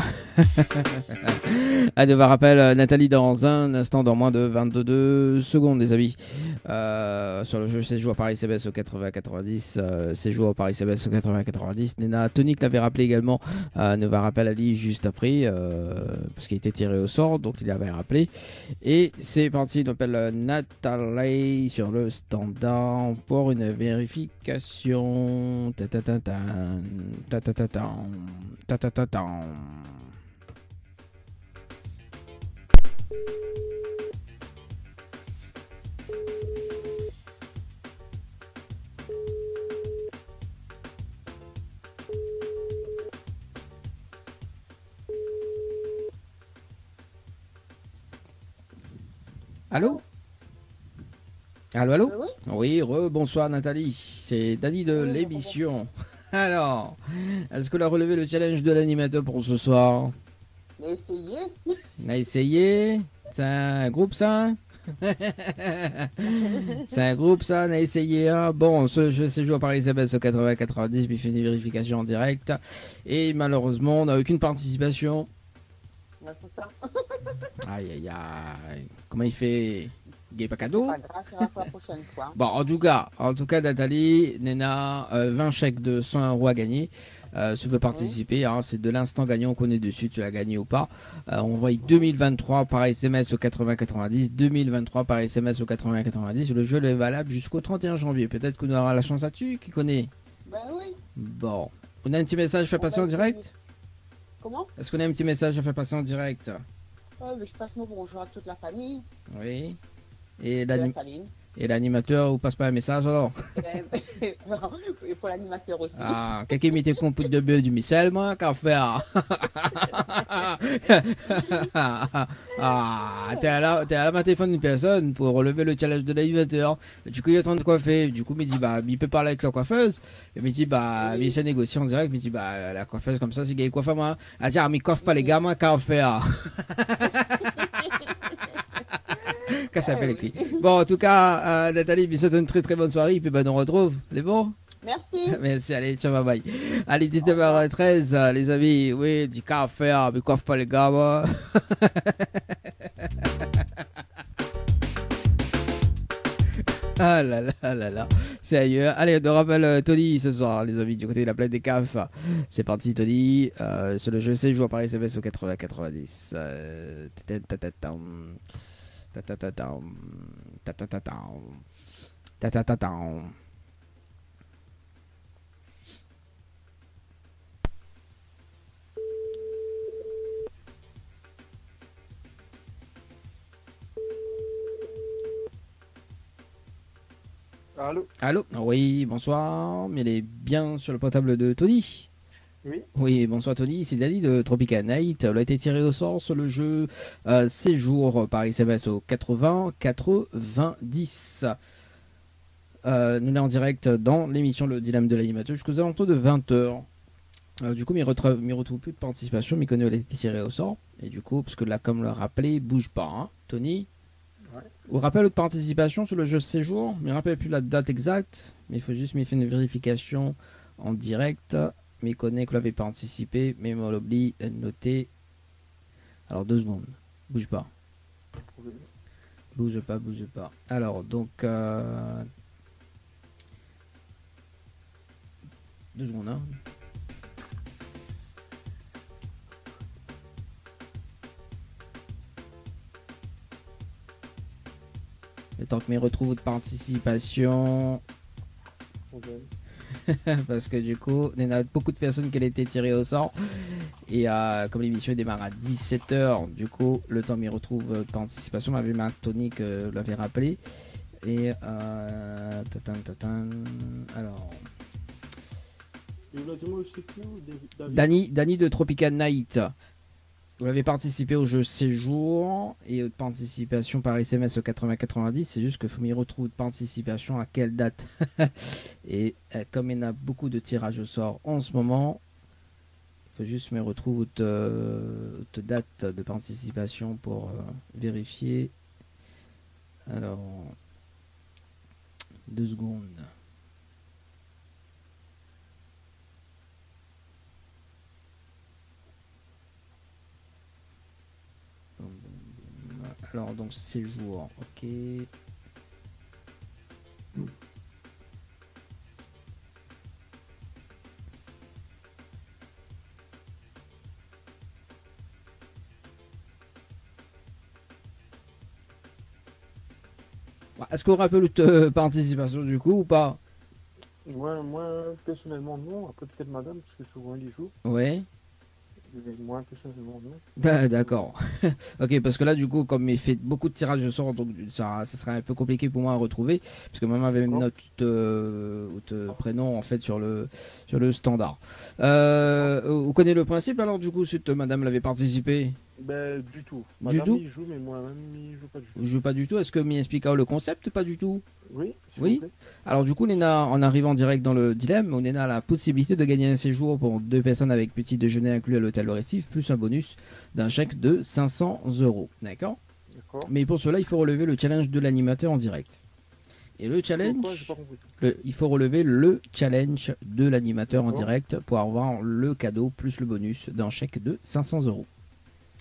Allez, on rappelle Nathalie dans un instant, dans moins de 22 secondes, les amis. Sur le jeu 16 joueurs par SMS au 80-90. 16 joueurs par SMS au 80-90. Nena Tonic l'avait rappelé également. Nous va rappeler Ali juste après. Parce qu'il était tiré au sort, donc il avait rappelé. Et c'est parti, on appelle Nathalie sur le standard pour une vérification. Allô? Allô? Oui, bonsoir Nathalie, c'est Dany de l'émission. Alors, est-ce que l'on a relevé le challenge de l'animateur pour ce soir? On a essayé. On a essayé? C'est un groupe ça? C'est un groupe ça, on a essayé. Hein. Bon, ce jeu c'est joué par SMS au 80-90, puis fait une vérification en direct. Et malheureusement, on n'a aucune participation. C'est ça. Aïe aïe aïe. Comment il fait? Il n'y a pas cadeau? Pas grave, c'est pour la prochaine fois. Bon, en tout cas, Nathalie, Nena, 20 chèques de 100 € à gagner. Tu peux participer, hein, c'est de l'instant gagnant qu'on est dessus, tu l'as gagné ou pas. On envoie 2023 par SMS au 80-90, 2023 par SMS au 80-90. Le jeu est valable jusqu'au 31 janvier. Peut-être qu'on aura la chance là-dessus, qui connaît? Ben oui. Bon. On a un petit message à faire passer en direct? Comment? Est-ce qu'on a un petit message à faire passer en direct? Je passe mon bonjour à toute la famille. Oui. Et la famille. Et l'animateur, vous passe pas un message alors? Et pour l'animateur aussi. Ah, quelqu'un met tes compoutes de bœuf du missel, moi, qu'à faire? Ah, t'es à la téléphone d'une personne pour relever le challenge de l'animateur. Du coup, il est en train de coiffer. Du coup, il me dit, bah, il peut parler avec la coiffeuse. Il me dit, bah, il essaie de négocier en direct. Il me dit, bah, la coiffeuse, comme ça, c'est qu'il coiffe à moi. Ah, tiens, mais coiffe pas les gars, moi, qu'à faire? Qu'à s'appelle écrit. Bon, en tout cas, Nathalie, je souhaite une très très bonne soirée. Et puis, ben, on retrouve. C'est bon? Merci. Merci, allez, ciao, bye bye. Allez, 19h13, les amis. Oui, du café, mais coiffe pas les gars, moi. Ah là là là là. Sérieux. Allez, on rappelle Tony ce soir, les amis, du côté de la planète des CAF. C'est parti, Tony. Sur le jeu séjour par SMS au 80-90. Allô? Allô? Oui, bonsoir. Mais elle est bien sur le portable de Tony? Oui. Oui, bonsoir Tony, c'est Danny de Tropical Night. Elle a été tiré au sort sur le jeu séjour par SMS au 80-90. Nous sommes en direct dans l'émission Le Dilemme de l'animateur jusqu'aux alentours de 20h. Du coup, il ne retrouve plus de participation, mais connaît elle a été tiré au sort. Et du coup, parce que là, comme le rappelé, bouge pas, hein. Tony? Ouais. Vous rappelez de participation sur le jeu séjour, mais il ne rappelle plus la date exacte. Mais il faut juste faire une vérification en direct. Mais connaît que vous l'avez pas anticipé, mais on l'oublie de noter. Alors 2 secondes, bouge pas. Bouge pas. Alors donc 2 secondes, hein. Le temps que mes retrouve votre participation. Parce que du coup, il y a beaucoup de personnes qui ont été tirées au sort. Et comme l'émission démarre à 17h, du coup, le temps m'y retrouve participation. Ma vu Tony que l'avait rappelé. Et alors. Danny de Tropical Night. Vous l'avez participé au jeu séjour et de participation par SMS au 80-90. C'est juste que faut m'y retrouver de participation à quelle date. Et comme il y a beaucoup de tirages au sort en ce moment, il faut juste me retrouver de date de participation pour vérifier. Alors, 2 secondes. Alors donc séjour, ok. Est-ce qu'on rappelle toute participation du coup ou pas? Ouais, moi personnellement non, après peut-être madame, parce que souvent il y joue. Ouais. Moi personnellement non. D'accord. Ok, parce que là du coup comme il fait beaucoup de tirages au sort, donc ça serait un peu compliqué pour moi à retrouver, parce que maman avait notre prénom en fait sur le standard. Vous connaissez le principe alors du coup si madame l'avait participé? Ben du tout. Du Madame tout? il joue mais moi-même il joue pas du tout. Je joue pas du tout. Est-ce que m'y explique le concept? Pas du tout. Oui. Oui. Alors du coup, Néna, en arrivant direct dans le dilemme, on a la possibilité de gagner un séjour pour 2 personnes avec petit déjeuner inclus à l'hôtel Le Récif, plus un bonus d'un chèque de 500 €. D'accord. Mais pour cela, il faut relever le challenge de l'animateur en direct. Et le challenge, il faut relever le challenge de l'animateur en direct pour avoir le cadeau plus le bonus d'un chèque de 500 €.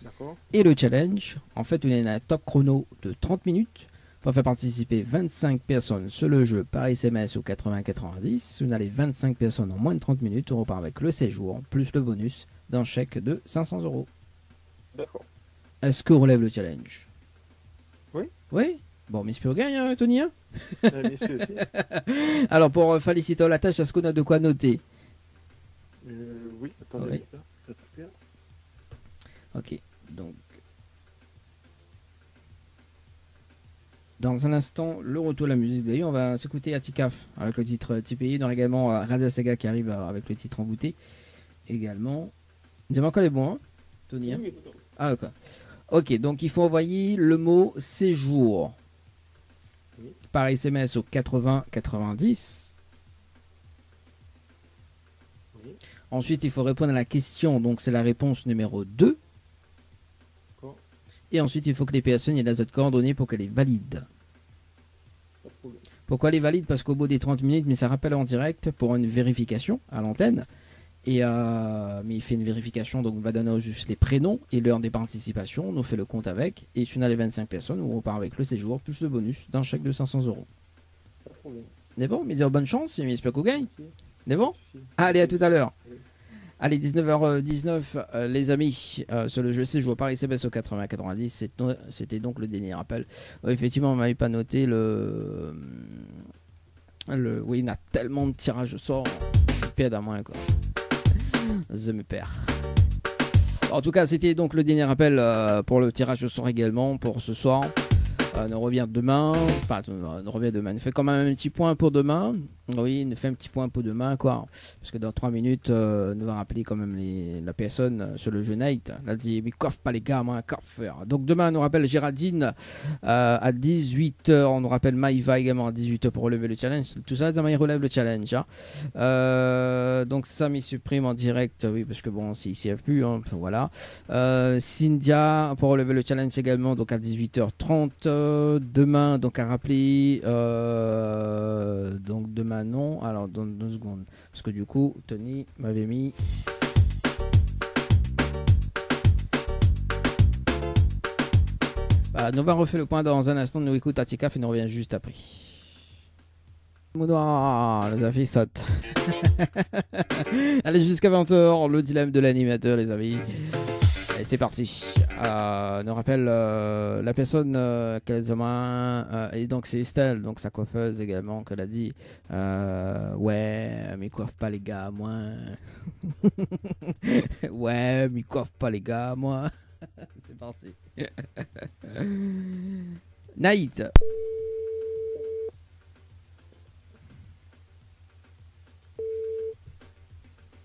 D'accord. Et le challenge, en fait, il y a un top chrono de 30 minutes pour faire participer 25 personnes sur le jeu par SMS au 80-90. Vous avez 25 personnes en moins de 30 minutes. On repart avec le séjour plus le bonus d'un chèque de 500 €. D'accord. Est-ce qu'on relève le challenge? Oui. Oui. Bon, Miss Pure gagne, hein, Tony, hein. Bien sûr aussi. Alors, pour féliciter la tâche, est-ce qu'on a de quoi noter? Oui, attendez. Oui. Ça va tout faire. Ok, donc. Dans un instant, le retour de la musique. D'ailleurs, on va s'écouter Atikaf avec le titre TPI. On aura également Raza Sega qui arrive avec le titre Envoûté. Également. Vous avez encore les bons, hein, Tony, hein? Oui, Ah, d'accord. Ok, donc il faut envoyer le mot séjour par SMS au 80-90. Ensuite, il faut répondre à la question, donc c'est la réponse numéro 2. D'accord. Et ensuite, il faut que les personnes aient les autres coordonnées pour qu'elle est valide. Pas de problème. Pourquoi elle est valide? Parce qu'au bout des 30 minutes, mais ça rappelle en direct pour une vérification à l'antenne. Et mais il fait une vérification, donc on va donner juste les prénoms et l'heure des participations. On nous fait le compte avec. Et si on a les 25 personnes, on repart avec le séjour plus le bonus d'un chèque de 500 €. Pas de problème. C'est bon? Mais dire bonne chance, mais j'espère qu'on gagne. C'est bon? Allez, à tout à l'heure. Allez, 19h19, les amis, sur le jeu séjour par SMS au 80-90, c'était donc le dernier rappel. Effectivement, on m'avait pas noté oui, il y a tellement de tirages au sort. Je perds à moins, quoi. Je me perds. En tout cas, c'était donc le dernier rappel pour le tirage au sort également pour ce soir. On revient demain. Enfin, on revient demain. On fait quand même un petit point pour demain. Oui, on fait un petit point pour demain, quoi. Parce que dans 3 minutes, nous va rappeler quand même la personne sur le jeu Night. Elle dit, mais coffre pas les gars, moi, coffre. Donc demain, on nous rappelle Géraldine à 18h. On nous rappelle Maïva également à 18h pour relever le challenge. Tout ça, demain, il relève le challenge. Hein. Donc ça, il supprime en direct. Oui, parce que bon, s'il ne s'y a plus, hein, voilà. Cynthia pour relever le challenge également, donc à 18h30. Demain, donc à rappeler. Donc demain, non. Alors, dans 2 secondes. Parce que du coup, Tony m'avait mis. Voilà, nous va refaire le point dans un instant. Nous écoute Atikaf et nous revient juste après. Mounoir, les amis sautent. Allez, jusqu'à 20h, le dilemme de l'animateur, les amis. Allez, c'est parti. Nous rappelle la personne qu'elle a et donc c'est Estelle, donc sa coiffeuse également, qu'elle a dit ouais, mais coiffe pas les gars, moi. Ouais, mais coiffe pas les gars, moi. C'est parti. Naït.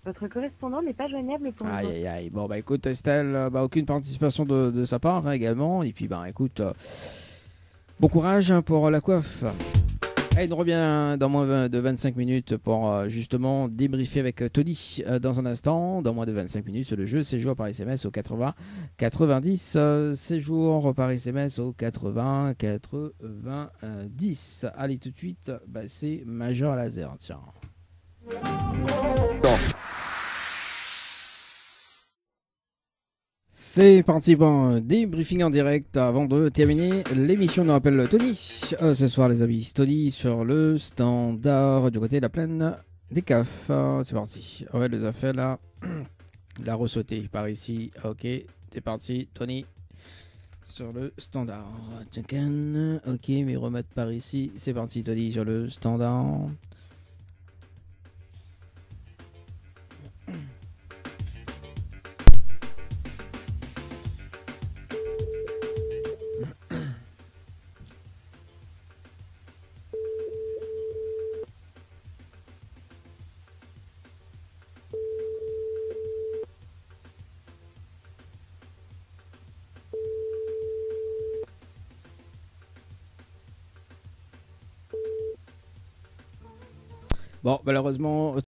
Votre correspondant n'est pas joignable pour le moment. Aïe aïe aïe. Bon bah écoute Estelle, aucune participation de sa part hein, également. Et puis bah écoute, bon courage hein, pour la coiffe. Et on revient dans moins de 25 minutes pour justement débriefer avec Tony dans un instant. Dans moins de 25 minutes sur le jeu séjour par SMS au 80-90. Séjour par SMS au 80-90. Allez tout de suite, bah, c'est Major Laser. Tiens. Bon. C'est parti pour un débriefing en direct avant de terminer l'émission. Nous rappelle Tony ce soir, les amis. Tony sur le standard du côté de la plaine des CAF. C'est parti. Ouais, les affaires là. La ressauter par ici. Ok, c'est parti. Tony sur le standard. Ok, mais remettre par ici. C'est parti, Tony sur le standard. Bon, malheureusement,